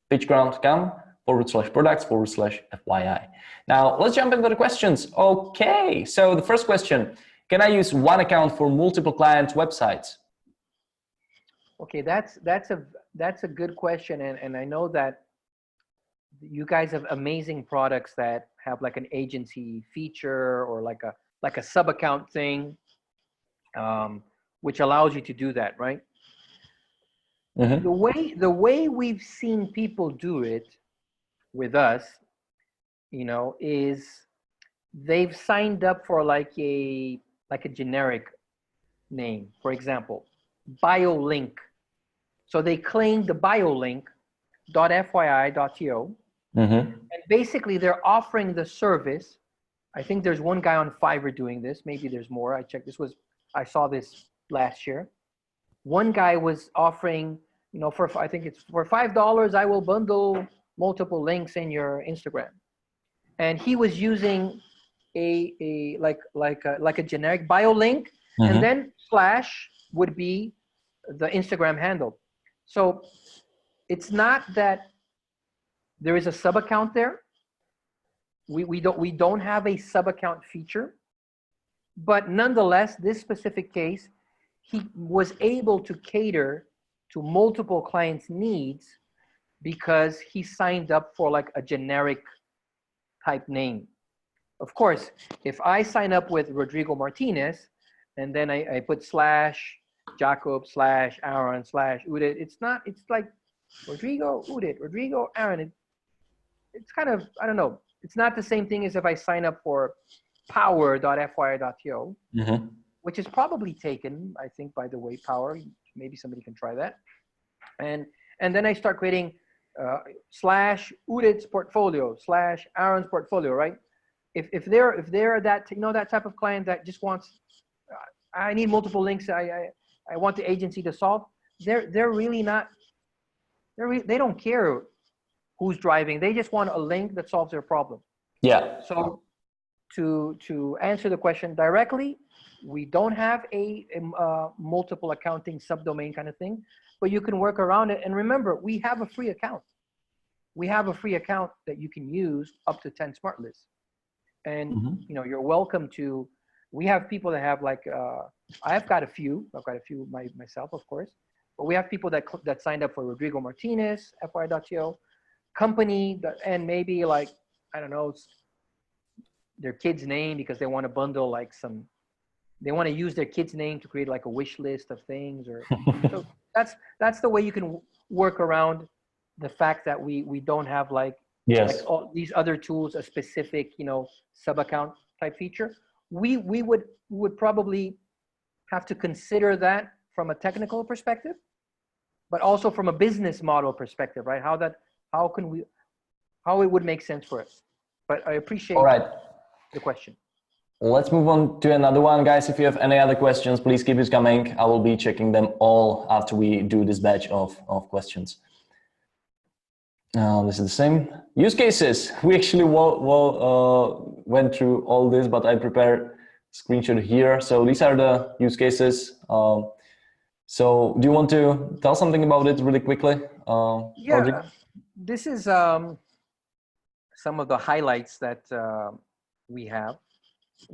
pitchground.com/products/FYI. Now let's jump into the questions. Okay, so the first question: can I use one account for multiple client websites? Okay, that's a good question, and I know that you guys have amazing products that have like an agency feature or like a sub account thing, which allows you to do that, right? The way we've seen people do it with us, is they've signed up for like a generic name. For example, BioLink. So they claim the BioLink.fyi.to. And basically they're offering the service I think there's one guy on Fiverr doing this. Maybe there's more. I saw this last year. One guy was offering, you know, I think it's for $5, I will bundle multiple links in your Instagram. And he was using like a generic bio link, and then slash would be the Instagram handle. So it's not that there is a sub account there. We don't have a sub account feature, but nonetheless, this specific case, he was able to cater to multiple clients' needs because he signed up for like a generic type name. Of course, if I sign up with Rodrigo Martinez and then I put slash Jacob slash Aaron slash Udit, it's like Rodrigo Udit, Rodrigo Aaron. It's kind of, I don't know. It's not the same thing as if I sign up for power.fyi.to, which is probably taken, I think, by the way, Power. Maybe somebody can try that. And then I start creating slash Udit's portfolio, slash Aaron's portfolio, right? If they're that, you know, that type of client that just wants, I need multiple links, I want the agency to solve, they're really not, they don't care who's driving. They just want a link that solves their problem. Yeah. So to answer the question directly, we don't have a multiple accounting subdomain kind of thing, but you can work around it. And remember, we have a free account. We have a free account that you can use up to 10 Smartlists. And you know, you're welcome to. We have people that have like I've got a few myself, of course, but we have people that signed up for Rodrigo Martinez, FY.to, company, and maybe like, I don't know, their kid's name, because they want to bundle like they want to use their kid's name to create like a wish list of things, or so that's the way you can work around the fact that we don't have like all these other tools, a specific, you know, sub account type feature. We would probably have to consider that from a technical perspective, but also from a business model perspective, right? How it would make sense for us. But I appreciate the question. Let's move on to another one, guys. If you have any other questions, please keep it coming. I will be checking them all after we do this batch of questions. This is the same. Use cases. We actually went through all this, but I prepared a screenshot here. So these are the use cases. So do you want to tell something about it really quickly? Yeah, Rodrigo? This is some of the highlights that we have.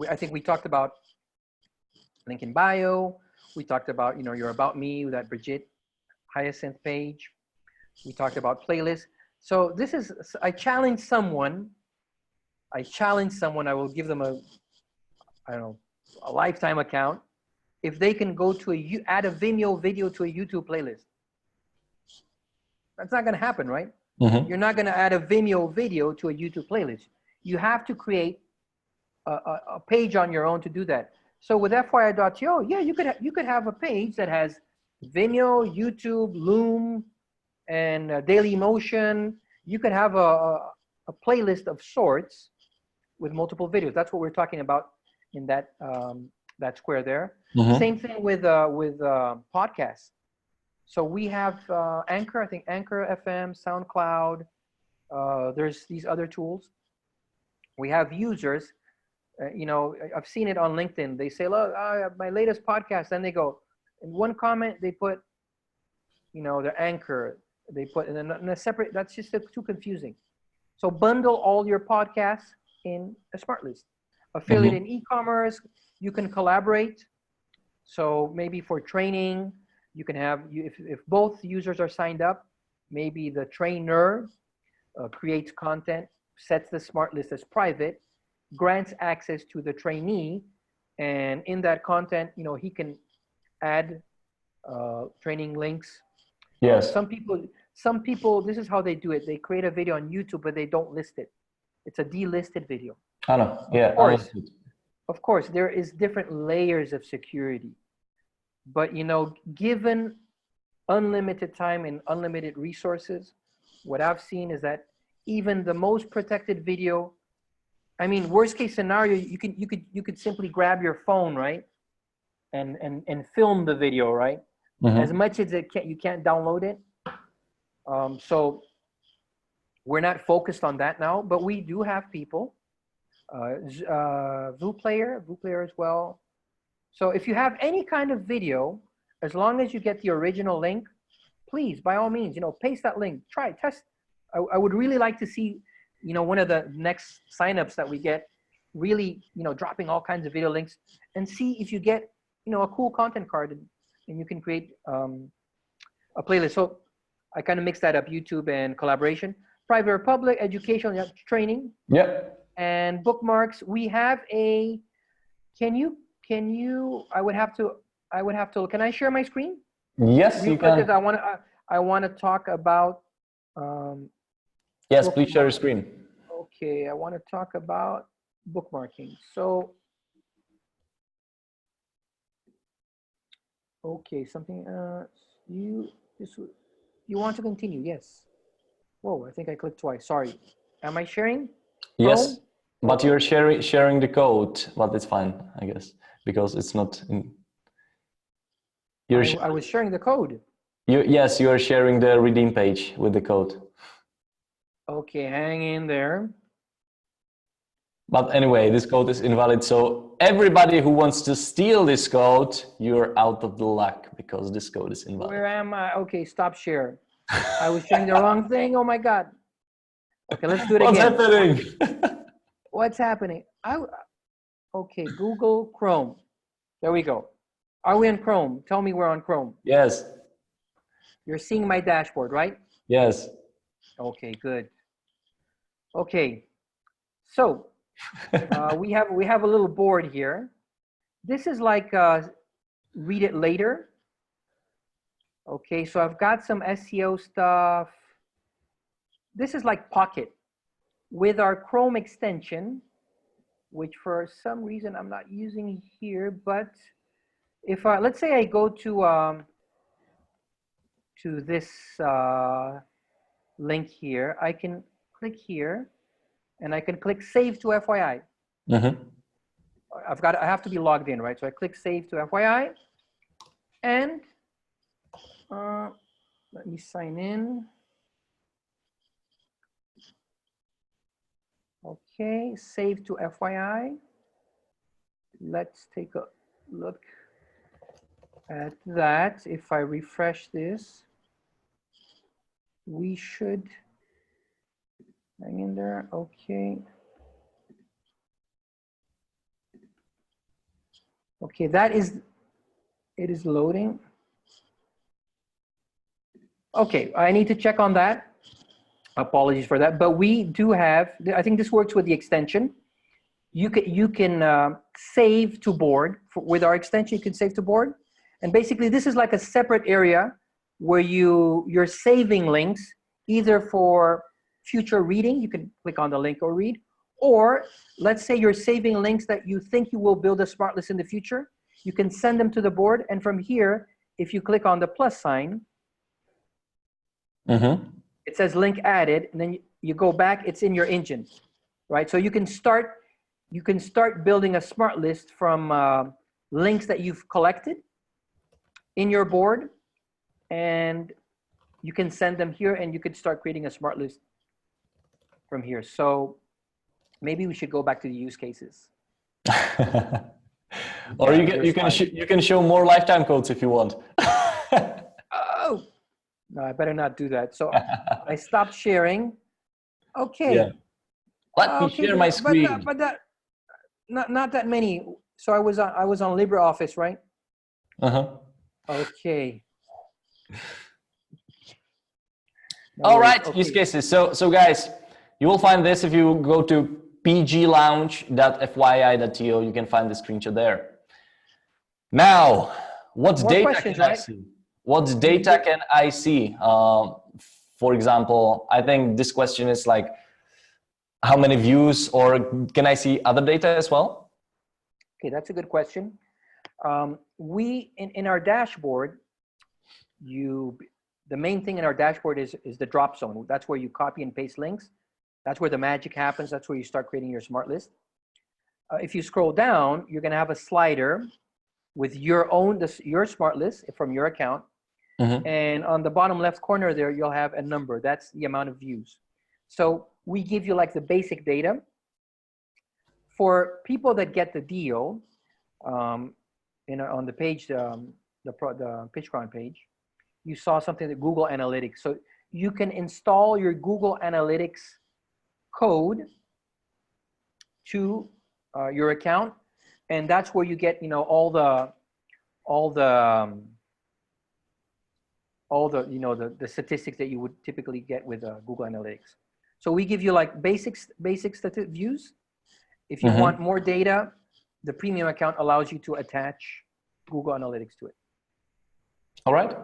I think we talked about link in bio. We talked about, you know, your about me, that Brigitte Hyacinth page. We talked about playlists. So this is, I challenge someone, I will give them a lifetime account if they can go to add a Vimeo video to a YouTube playlist. That's not going to happen, right? You're not going to add a Vimeo video to a YouTube playlist. You have to create a page on your own to do that. So with FYI.to, yeah, you could have a page that has Vimeo, YouTube, Loom, and Dailymotion. You could have a playlist of sorts with multiple videos. That's what we're talking about in that that square there. Same thing with podcasts. So we have Anchor, I think Anchor FM, SoundCloud. There's these other tools. We have users. You know, I've seen it on LinkedIn. They say, look, my latest podcast. Then they go, in one comment, they put, you know, the Anchor. They put in a separate, that's just too confusing. So bundle all your podcasts in a Smartlist. Affiliate in e-commerce, you can collaborate. So maybe for training, you can have, if both users are signed up, maybe the trainer creates content, sets the Smartlist as private, grants access to the trainee, and in that content, you know, he can add training links. Yes. Some people, this is how they do it. They create a video on YouTube, but they don't list it. It's a delisted video. I know. Yeah. Of course, there is different layers of security, but you know, given unlimited time and unlimited resources, what I've seen is that even the most protected video I mean, worst case scenario, you could simply grab your phone, right, and film the video, right? As much as you can't download it. So we're not focused on that now, but we do have people. Vue player as well. So if you have any kind of video, as long as you get the original link, please, by all means, paste that link. Try, test. I would really like to see, one of the next signups that we get, really, dropping all kinds of video links, and see if you get, a cool content card, and you can create a playlist. So I kind of mix that up: YouTube and collaboration, private or public, educational, training. Yeah. And bookmarks. We have a. Can you? I would have to. Can I share my screen? Yes, you can. I want to talk about. Yes, please share your screen. Okay, I want to talk about bookmarking. So. Okay, something. You want to continue? Yes. Whoa, I think I clicked twice. Sorry. Am I sharing? Yes, but you're sharing the code, but it's fine, I guess, because it's not in. I was sharing the code. Yes, you are sharing the redeem page with the code. Okay, hang in there. But anyway, this code is invalid. So everybody who wants to steal this code, you're out of the luck because this code is invalid. Where am I? Okay, stop share. I was sharing the wrong thing. Oh my God. Okay, let's do it again. What's happening? What's happening? Okay, Google Chrome. There we go. Are we on Chrome? Tell me we're on Chrome. Yes. You're seeing my dashboard, right? Yes. Okay, good. Okay, so we have a little board here. This is like read it later. Okay, so I've got some SEO stuff. This is like Pocket with our Chrome extension, which for some reason I'm not using here. But if let's say I go to this link here, I can click here, and I can click Save to FYI. I have to be logged in, right? So I click Save to FYI, and let me sign in. Okay, Save to FYI. Let's take a look at that. If I refresh this, we should hang in there. Okay. Okay, it is loading. Okay, I need to check on that. Apologies for that, but we do have, I think this works with the extension. You can save to board. With our extension, you can save to board. And basically this is like a separate area where you're saving links, either for future reading, you can click on the link or read, or let's say you're saving links that you think you will build a smart list in the future, you can send them to the board, and from here, if you click on the plus sign, it says link added, and then you go back, it's in your engine, right? So you can start building a smart list from links that you've collected in your board, and you can send them here, and you could start creating a smart list from here. So maybe we should go back to the use cases. Or you can show more lifetime codes if you want. Oh, no, I better not do that. So I stopped sharing. Okay. Yeah. Let me share my screen. But that not that many. So I was on LibreOffice, right? Okay. All right, okay. Use cases. So guys, you will find this if you go to pglounge.fyi.to. You can find the screenshot there. Now, what data can I see? What data can I see? For example, I think this question is like, how many views, or can I see other data as well? Okay, that's a good question. We in our dashboard, the main thing in our dashboard is the drop zone. That's where you copy and paste links. That's where the magic happens. That's where you start creating your smart list. If you scroll down, you're going to have a slider with your smart list from your account. And on the bottom left corner there, you'll have a number. That's the amount of views. So we give you like the basic data. For people that get the deal, on the page, the PitchGround page, you saw something that Google Analytics. So you can install your Google Analytics code to your account, and that's where you get all the statistics that you would typically get with Google Analytics. So we give you like basic views. If you want more data, the premium account allows you to attach Google Analytics to it. All right.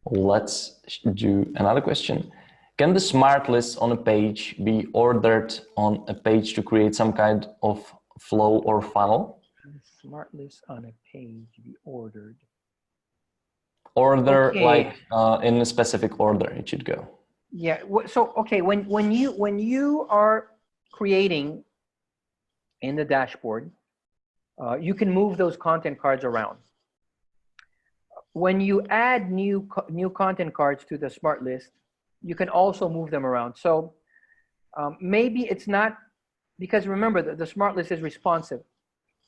Let's do another question. Can the smart list on a page be ordered on a page to create some kind of flow or funnel? Smart list on a page be ordered. Order, okay. Like in a specific order it should go. Yeah. So okay, when you are creating in the dashboard, you can move those content cards around. When you add new content cards to the smart list, you can also move them around. So maybe it's not, because remember the smart list is responsive,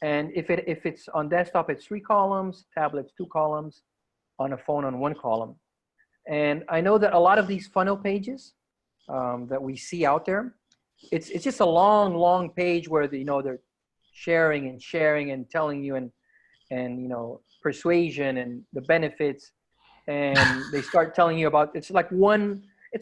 and if it's on desktop, it's 3 columns, tablets 2 columns, on a phone on 1 column. And I know that a lot of these funnel pages that we see out there, it's just a long page where they're sharing and telling you and persuasion and the benefits, and they start telling you about, it's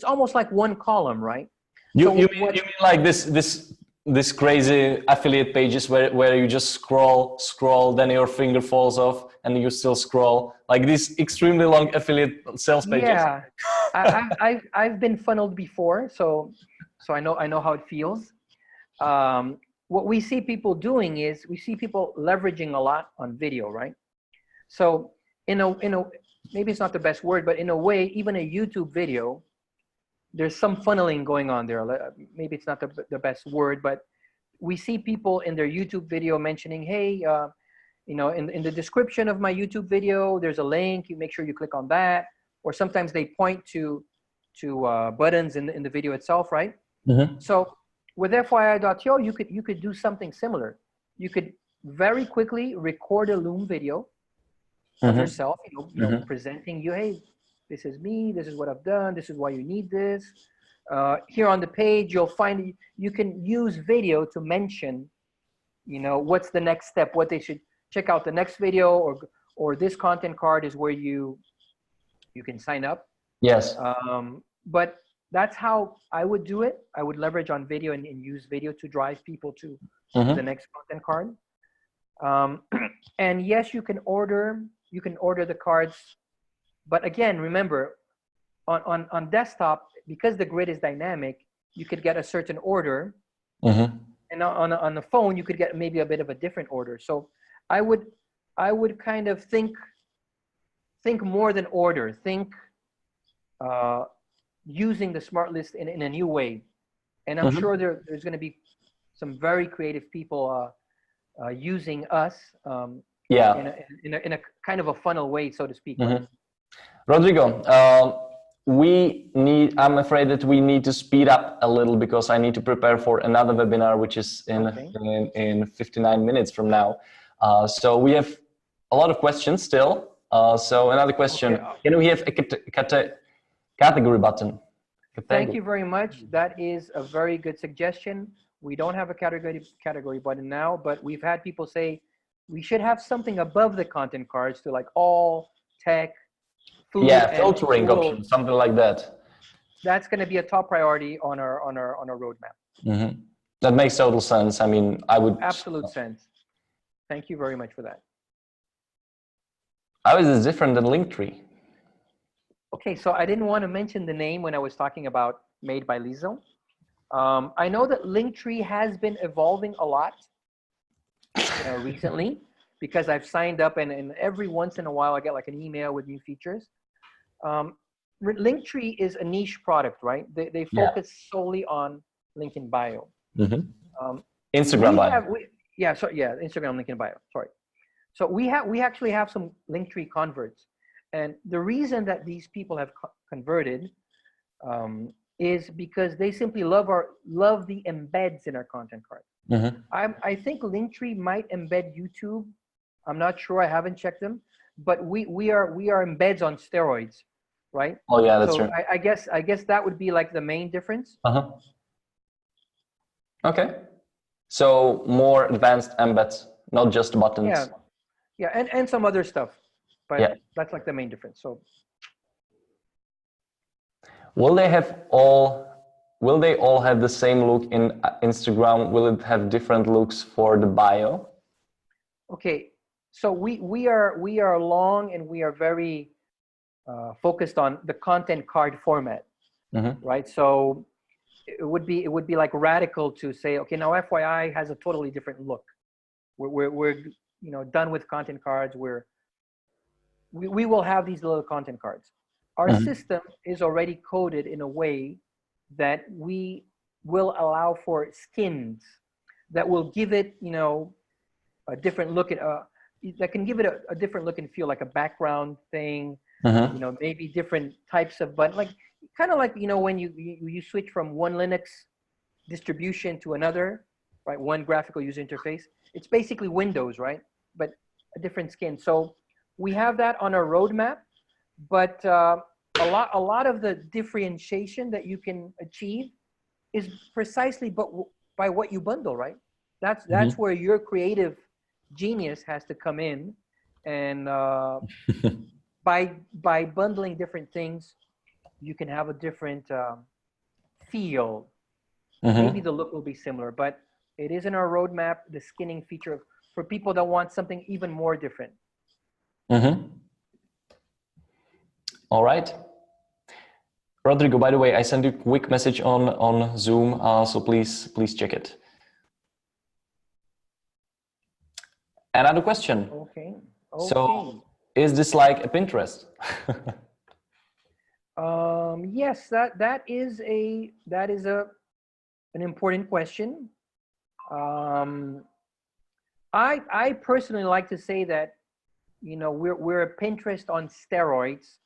almost like 1 column, right? You mean like this crazy affiliate pages where you just scroll, then your finger falls off and you still scroll, like these extremely long affiliate sales pages? Yeah, I've been funneled before, so I know how it feels. What we see people doing is we see people leveraging a lot on video, right? So in a maybe it's not the best word, but in a way, even a YouTube video, there's some funneling going on there. Maybe it's not the best word, but we see people in their YouTube video mentioning, hey, in the description of my YouTube video, there's a link. You make sure you click on that. Or sometimes they point to buttons in the video itself, right? So with FYI.to, you could do something similar. You could very quickly record a Loom video of yourself, presenting you, hey, this is me, this is what I've done, this is why you need this. Here on the page, you'll find you can use video to mention, what's the next step, what they should check out the next video, or this content card is where you can sign up. Yes. But that's how I would do it. I would leverage on video and use video to drive people to the next content card. And yes, you can order the cards. But again, remember, on desktop, because the grid is dynamic, you could get a certain order. And on the phone, you could get maybe a bit of a different order. So I would kind of think more than order. Think using the smart list in a new way. And I'm sure there's going to be some very creative people using us in a kind of a funnel way, so to speak. Rodrigo, I'm afraid that we need to speed up a little because I need to prepare for another webinar, which is in 59 minutes from now. So we have a lot of questions still. So another question, can we have a category button? Thank you very much. That is a very good suggestion. We don't have a category button now, but we've had people say we should have something above the content cards to like all tech, food, filtering options, something like that. That's going to be a top priority on our roadmap. That makes total sense. I mean, I would absolute sense. Thank you very much for that. How is this different than Linktree? Okay, so I didn't want to mention the name when I was talking about Made by Lizzo. I know that Linktree has been evolving a lot recently, because I've signed up and every once in a while I get like an email with new features. Linktree is a niche product, right? They focus solely on link in bio. Instagram bio. Instagram link in bio. Sorry. So we actually have some Linktree converts, and the reason that these people have converted is because they simply love the embeds in our content card. I think Linktree might embed YouTube. I'm not sure. I haven't checked them, but we are embeds on steroids, right? Oh yeah, that's true. I guess that would be like the main difference. Okay. So more advanced embeds, not just buttons. Yeah, and some other stuff, but that's like the main difference. So will they all have the same look in Instagram? Will it have different looks for the bio? Okay, so we are long and we are very focused on the content card format, right? So it would be like radical to say, okay, now FYI has a totally different look. We're done with content cards. We will have these little content cards. Our system is already coded in a way that we will allow for skins that will give it, a different look that can give it a different look and feel, like a background thing, maybe different types of button, like kind of like, when you switch from one Linux distribution to another, right? One graphical user interface. It's basically Windows, right? But a different skin. So we have that on our roadmap, but a lot of the differentiation that you can achieve is precisely by what you bundle, right? That's where your creative genius has to come in, and by bundling different things, you can have a different feel. Maybe the look will be similar, but it is in our roadmap, the skinning feature for people that want something even more different. All right. Rodrigo, by the way, I sent you a quick message on Zoom, so please check it. Another question. Okay. So, is this like a Pinterest? Yes, that is an important question. I personally like to say that, we're a Pinterest on steroids.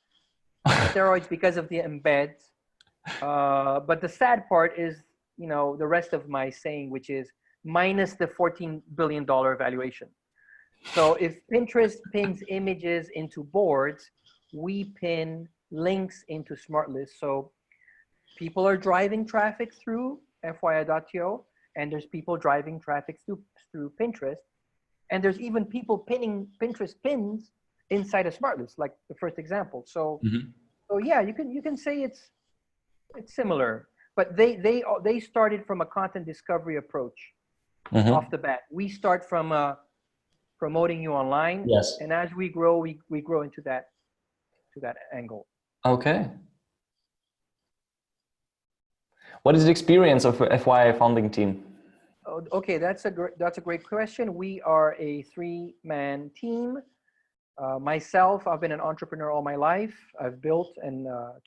Steroids because of the embeds. But the sad part is, the rest of my saying, which is minus the $14 billion valuation. So if Pinterest pins images into boards, we pin links into Smartlist. So people are driving traffic through FYI.to, and there's people driving traffic through Pinterest. And there's even people pinning Pinterest pins inside a Smartlist, like the first example. So, so yeah, you can say it's similar, but they started from a content discovery approach off the bat. We start from promoting you online, and as we grow, we grow into that angle. Okay. What is the experience of FYI founding team? Okay, that's a great question. We are a 3-man team. Myself, I've been an entrepreneur all my life. I've built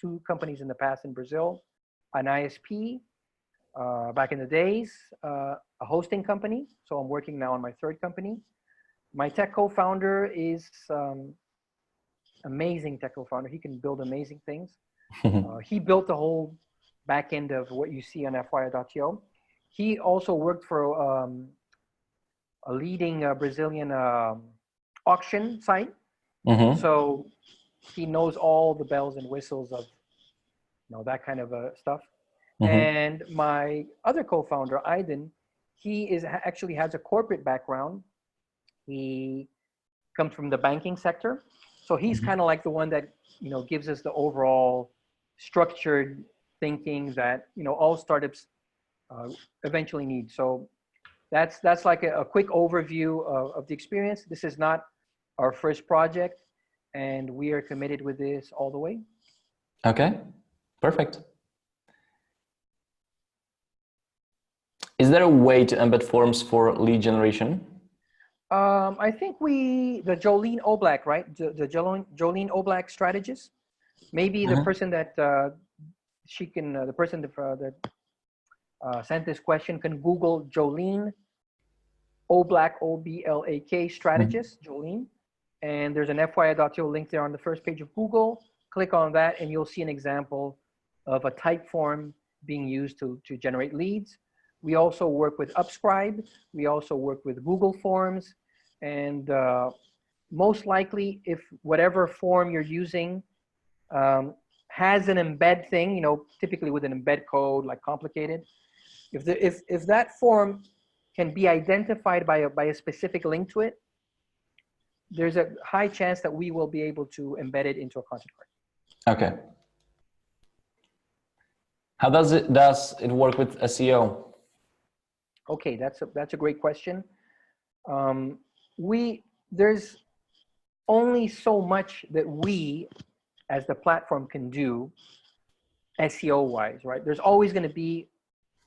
2 companies in the past in Brazil, an ISP back in the days, a hosting company. So I'm working now on my 3rd company. My tech co-founder is amazing tech co-founder. He can build amazing things. He built the whole back end of what you see on FYI.to. He also worked for a leading Brazilian auction site. So he knows all the bells and whistles of that kind of stuff. And my other co-founder, Aiden, he actually has a corporate background. He comes from the banking sector. So he's kind of like the one that gives us the overall structured thinking that all startups eventually need. So that's like a quick overview of the experience. This is not our first project, and we are committed with this all the way. Okay, perfect. Is there a way to embed forms for lead generation? I think the Jolene Oblak, right? The Jolene Oblak strategist. Maybe the person that the person that sent this question can Google Jolene, Oblak strategist, Jolene. And there's an FYI.to link there on the first page of Google. Click on that and you'll see an example of a type form being used to generate leads. We also work with Upscribe. We also work with Google Forms. And most likely, if whatever form you're using has an embed thing, you know, typically with an embed code, like complicated, if that form can be identified by a specific link to it, there's a high chance that we will be able to embed it into a content card. Okay. How does it work with SEO? Okay, that's a great question. There's only so much that we as the platform can do SEO wise, right? There's always going to be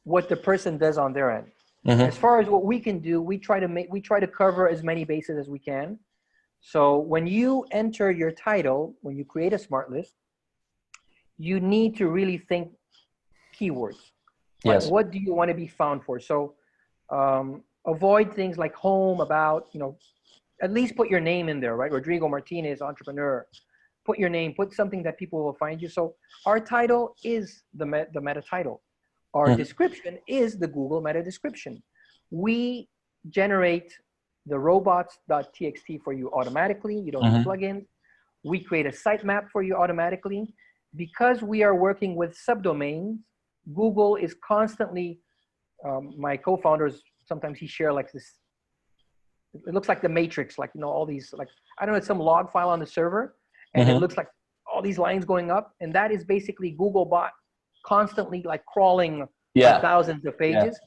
what the person does on their end. As far as what we can do, we try to cover as many bases as we can. So when you enter your title, when you create a smart list, you need to really think keywords. Yes. Like, what do you want to be found for? So avoid things like home, about, you know, at least put your name in there, right? Rodrigo Martinez, entrepreneur. Put your name, put something that people will find you. So our title is the meta title. Our description is the Google meta description. We generate the robots.txt for you automatically. You don't need plugins. We create a sitemap for you automatically. Because we are working with subdomains, Google is constantly, my co-founders, sometimes he share like this, it looks like the Matrix, like, you know, all these, like, I don't know, it's some log file on the server, and it looks like all these lines going up, and that is basically Googlebot constantly like crawling thousands of pages,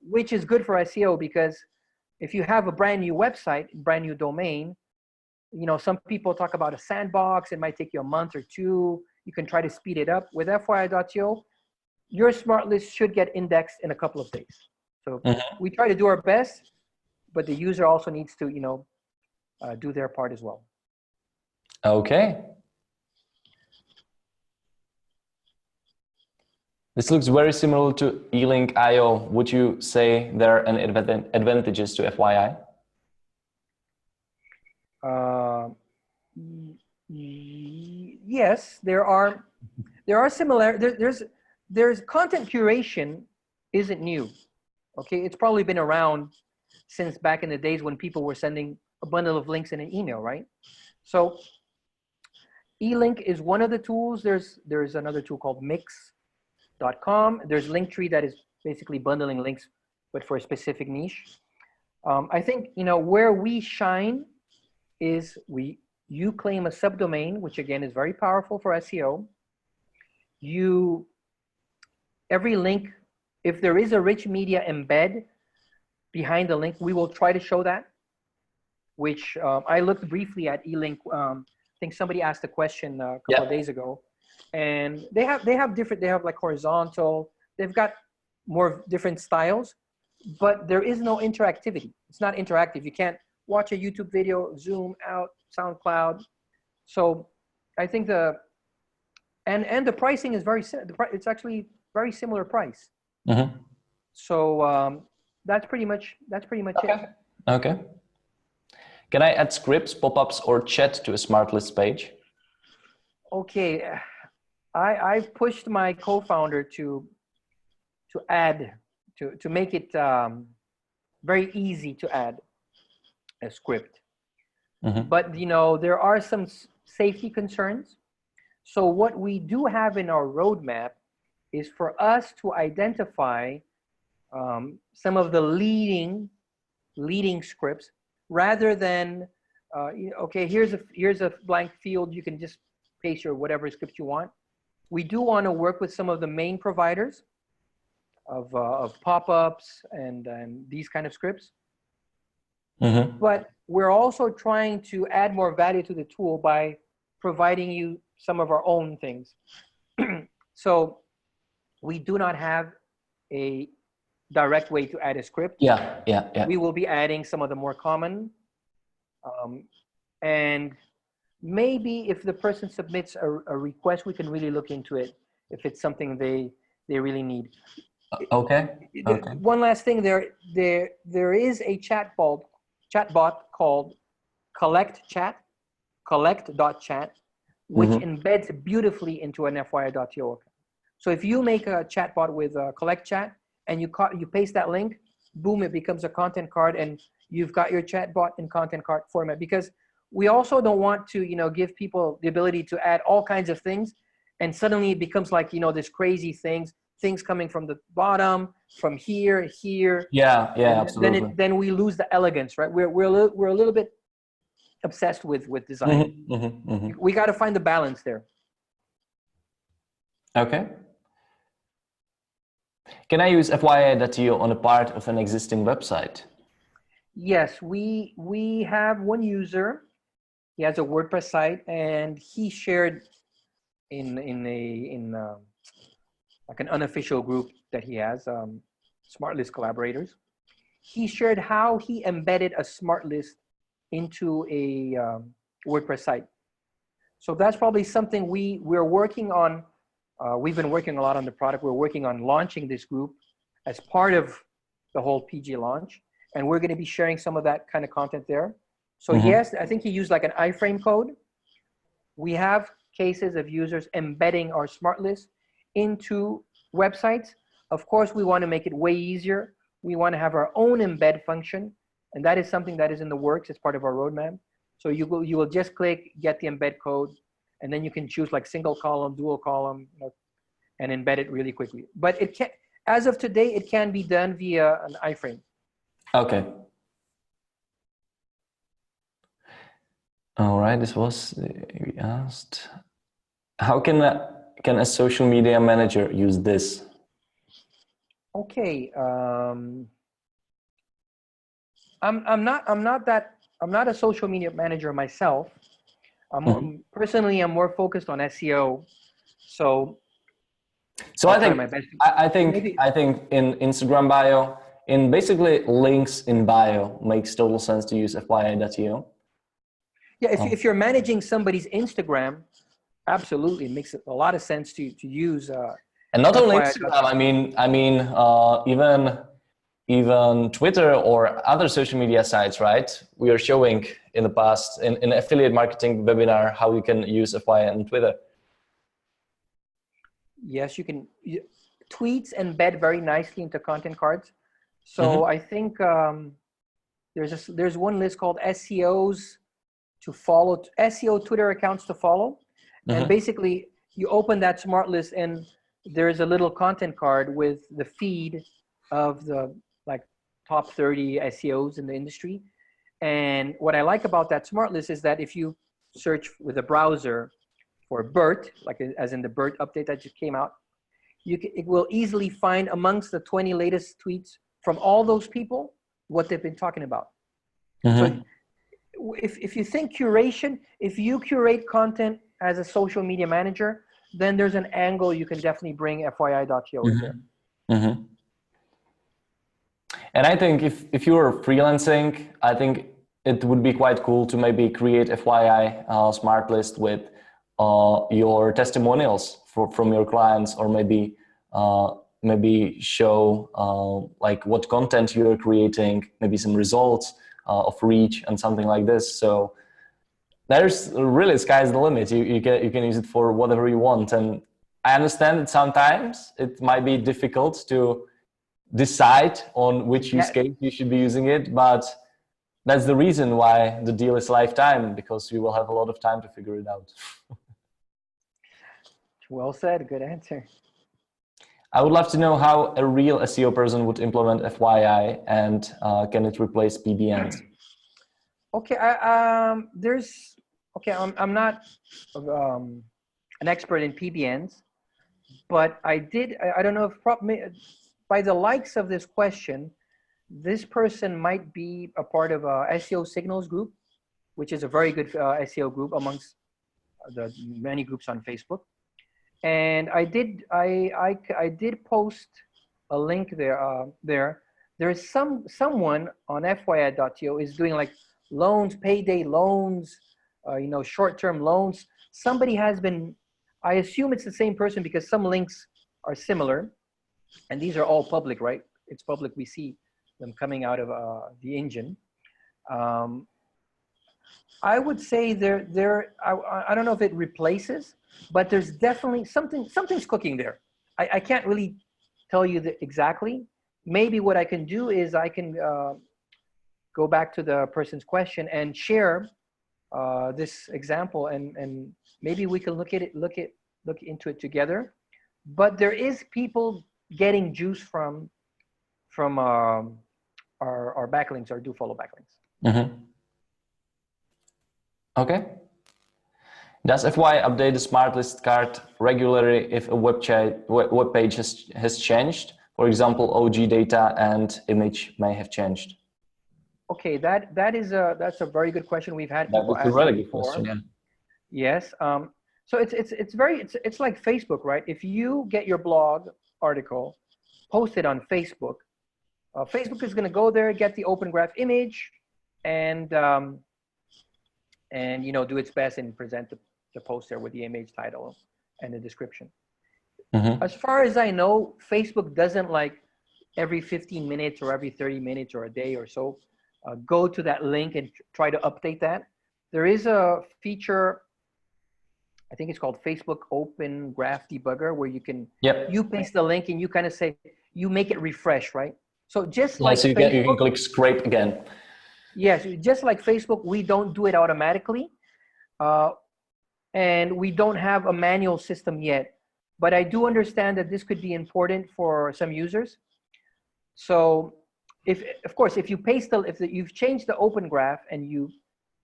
which is good for SEO, because if you have a brand new website, brand new domain, you know, some people talk about a sandbox, it might take you a month or two, you can try to speed it up. With FYI.to, your smart list should get indexed in a couple of days. So we try to do our best, but the user also needs to, you know, do their part as well. Okay. This looks very similar to eLink.io. Would you say there are any advantages to FYI? Yes, there are similar. There's content curation isn't new. Okay, it's probably been around since back in the days when people were sending a bundle of links in an email, right? So eLink is one of the tools. There's another tool called Mix.com. There's Linktree that is basically bundling links, but for a specific niche. I think, you know, where we shine is you claim a subdomain, which again is very powerful for SEO. Every link, if there is a rich media embed behind the link, we will try to show that, which I looked briefly at eLink. I think somebody asked a question a couple of days ago, and they have like horizontal, they've got more different styles, but there is no interactivity. It's not interactive. You can't watch a YouTube video, zoom out, SoundCloud. So I think the pricing is it's actually very similar price. So that's pretty much it. Okay. Can I add scripts, pop-ups, or chat to a smart list page? Okay, I've pushed my co-founder to make it very easy to add a script. But you know, there are some safety concerns. So what we do have in our roadmap is for us to identify some of the leading scripts, rather than okay, here's a blank field, you can just paste your whatever script you want. We do want to work with some of the main providers of pop-ups and these kind of scripts. But we're also trying to add more value to the tool by providing you some of our own things. So we do not have a direct way to add a script. We will be adding some of the more common. And maybe if the person submits a request, we can really look into it if it's something they really need. Okay. One last thing, there is a chatbot called collect.chat, which embeds beautifully into an FYI.to account. So if you make a chatbot with collect chat and you paste that link, boom, it becomes a content card, and you've got your chatbot in content card format. Because we also don't want to, give people the ability to add all kinds of things, and suddenly it becomes like, this crazy things coming from the bottom, from here. Yeah, absolutely. Then we lose the elegance, right? We're a little bit obsessed with design. We got to find the balance there. Okay. Can I use FYI.to on a part of an existing website? Yes, we have one user. He has a WordPress site, and he shared in like an unofficial group that he has, Smartlist collaborators. He shared how he embedded a Smartlist into a WordPress site. So that's probably something we're working on. We've been working a lot on the product. We're working on launching this group as part of the whole PG launch. And we're going to be sharing some of that kind of content there. So yes, I think he used like an iframe code. We have cases of users embedding our Smartlist into websites. Of course, we want to make it way easier. We want to have our own embed function. And that is something that is in the works as part of our roadmap. So you will just click, get the embed code, and then you can choose like single column, dual column, and embed it really quickly. But it can, as of today, it can be done via an iframe. Okay. All right. This was we asked. How can a social media manager use this? Okay. I'm not a social media manager myself. Personally, I'm more focused on SEO. So I think in Instagram bio, in basically links in bio, makes total sense to use FYI.to. Yeah, if you're managing somebody's Instagram, absolutely, it makes a lot of sense to use. And not only Instagram. I mean, even Twitter or other social media sites, right? We are showing in the past in affiliate marketing webinar how you can use FYI on Twitter. Yes, you can. Tweets embed very nicely into content cards. So I think there's one list called SEOs to follow, SEO Twitter accounts to follow. And basically you open that Smartlist and there's a little content card with the feed of the like top 30 SEOs in the industry. And what I like about that Smartlist is that if you search with a browser for BERT, like as in the BERT update that just came out, it will easily find amongst the 20 latest tweets from all those people what they've been talking about. So if you think curation, if you curate content as a social media manager, then there's an angle you can definitely bring FYI.to in there. And I think if you're freelancing, I think it would be quite cool to maybe create FYI Smartlist with your testimonials from your clients, or maybe show like what content you're creating, maybe some results of reach and something like this. So there's really, sky's the limit. You can use it for whatever you want. And I understand that sometimes it might be difficult to decide on which use case you should be using it, but that's the reason why the deal is lifetime, because you will have a lot of time to figure it out. Well said, good answer. I would love to know how a real SEO person would implement FYI, and can it replace PBNs? Okay, I'm not an expert in PBNs, but I don't know if by the likes of this question, this person might be a part of a SEO Signals group, which is a very good SEO group amongst the many groups on Facebook. And I did post a link there. There's someone on FYI.to is doing like loans, payday loans, you know, short-term loans. Somebody has been, I assume it's the same person because some links are similar, and these are all public, right? It's public. We see them coming out of the engine. I would say I don't know if it replaces, but there's definitely something's cooking there. I can't really tell you exactly. Maybe what I can do is I can go back to the person's question and share this example, and maybe we can look into it together. But there is people getting juice from our backlinks, our do follow backlinks. Mm-hmm. Okay. Does FY update the Smartlist card regularly if a web page has changed? For example, OG data and image may have changed. Okay, that's a very good question. We've had people ask a really that good question, yeah. Yes. So it's like Facebook, right? If you get your blog article posted on Facebook, Facebook is going to go there, get the Open Graph image, and you know, do its best and present the post there with the image, title, and the description. Mm-hmm. As far as I know, Facebook doesn't like every 15 minutes or every 30 minutes or a day or so go to that link and try to update that. There is a feature, I think it's called Facebook Open Graph Debugger, where you can you paste the link and you kind of say, you make it refresh, right? So just like so you can click scrape again. Yes, just like Facebook, we don't do it automatically, and we don't have a manual system yet. But I do understand that this could be important for some users. So, of course, if you paste you've changed the Open Graph and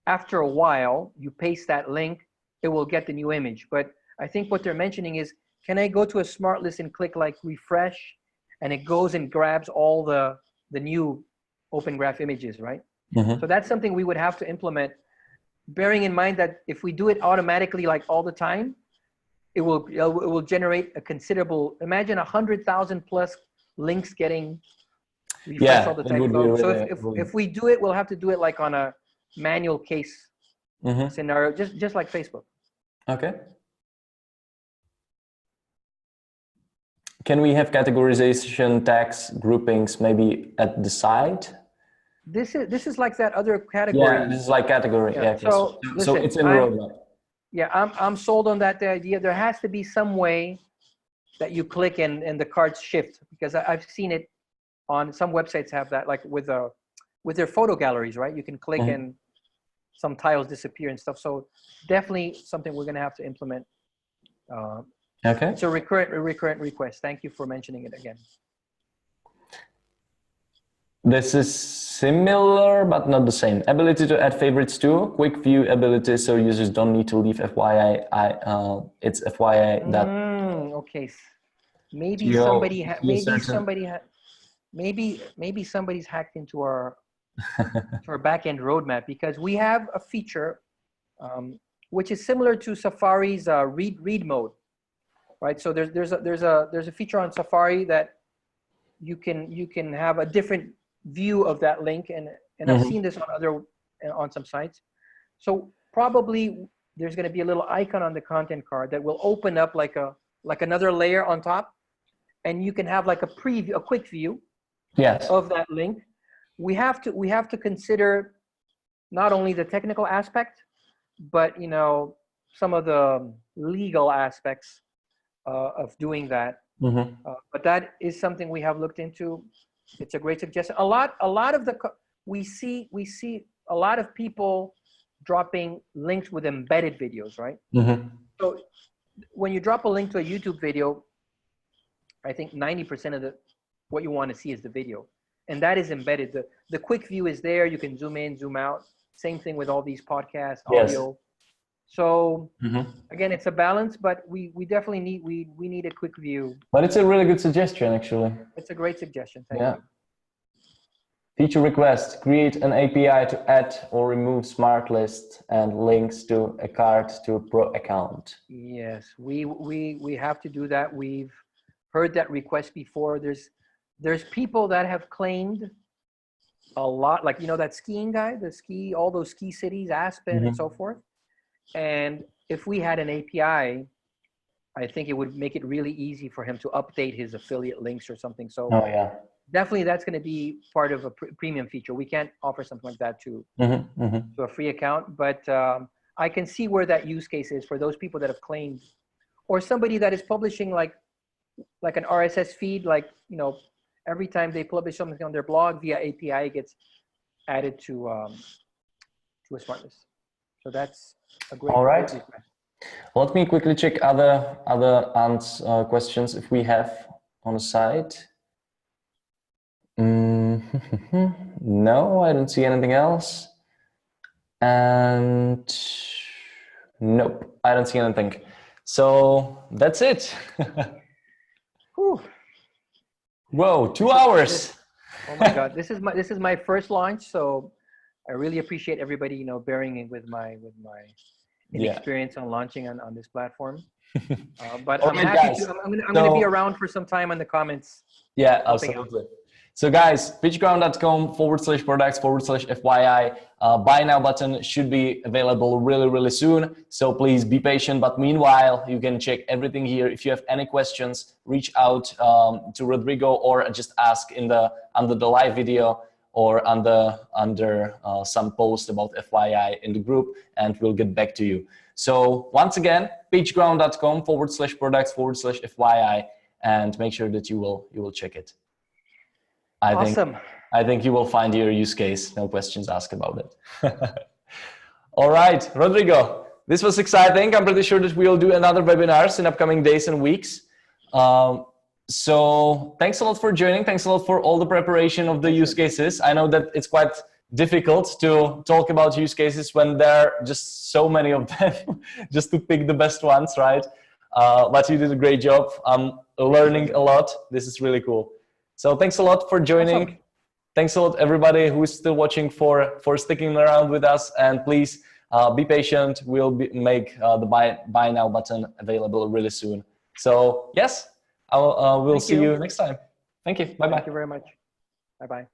after a while you paste that link, it will get the new image. But I think what they're mentioning is, can I go to a Smartlist and click like refresh, and it goes and grabs all the new Open Graph images, right? Mm-hmm. So that's something we would have to implement, bearing in mind that if we do it automatically, like all the time, it will generate a considerable. Imagine 100,000 plus links getting refreshed all the time. So if we do it, we'll have to do it like on a manual case scenario, just like Facebook. Okay. Can we have categorization tags groupings maybe at the side? This is like that other category. Yeah, this is like category. Yeah. So listen, it's in the roadmap. Yeah, I'm sold on that. The idea there has to be some way that you click and the cards shift, because I've seen it on some websites have that, like with their photo galleries, right? You can click and some tiles disappear and stuff. So definitely something we're gonna have to implement. Okay. It's a recurrent request. Thank you for mentioning it again. This is similar, but not the same. Ability to add favorites too. Quick view ability, so users don't need to leave FYI. It's FYI that. Okay. Maybe somebody's hacked into our backend roadmap, because we have a feature which is similar to Safari's read mode, right? So there's a feature on Safari that you can have a different view of that link, and I've seen this on some sites. So probably there's going to be a little icon on the content card that will open up like another layer on top, and you can have like a quick view of that link. We have to consider not only the technical aspect, but you know, some of the legal aspects of doing that. But that is something we have looked into. It's a great suggestion. We see a lot of people dropping links with embedded videos, right? So when you drop a link to a YouTube video, I think 90% of what you want to see is the video, and that is embedded. The quick view is there. You can zoom in, zoom out. Same thing with all these podcasts, audio. So again, it's a balance, but we definitely need a quick view. But it's a really good suggestion, actually. It's a great suggestion. Thank you. Feature request: create an API to add or remove Smartlist and links to a card to a pro account. Yes, we have to do that. We've heard that request before. There's people that have claimed a lot, like, you know, that skiing guy, all those ski cities, Aspen and so forth. And if we had an API, I think it would make it really easy for him to update his affiliate links or something. So definitely that's going to be part of a premium feature. We can't offer something like that to a free account, but I can see where that use case is for those people that have claimed, or somebody that is publishing like an RSS feed, like, you know, every time they publish something on their blog via API, it gets added to a Smartlist. So that's a great. All right. Let me quickly check other questions if we have on the site. No, I don't see anything else. And nope, I don't see anything. So that's it. Whoa, 2 hours. Oh my God, this is my first launch, so I really appreciate everybody, you know, bearing in with my inexperience on launching on this platform. But I'm happy to. I'm going to be around for some time in the comments. Yeah, absolutely. So guys, pitchground.com/products/FYI. Buy now button should be available really soon. So please be patient. But meanwhile, you can check everything here. If you have any questions, reach out to Rodrigo or just ask under the live video or under some post about FYI in the group, and we'll get back to you. So once again, pitchground.com/products/FYI, and make sure that you will check it. Awesome. I think you will find your use case. No questions asked about it. All right, Rodrigo, this was exciting. I'm pretty sure that we'll do another webinars in upcoming days and weeks. So thanks a lot for joining. Thanks a lot for all the preparation of the use cases. I know that it's quite difficult to talk about use cases when there are just so many of them, just to pick the best ones, right? But you did a great job. I'm learning a lot. This is really cool. So thanks a lot for joining. Awesome. Thanks a lot, everybody who is still watching, for sticking around with us. And please be patient. We'll make the buy now button available really soon. So yes, we'll see you next time. Thank you. Bye-bye. Thank you very much. Bye-bye.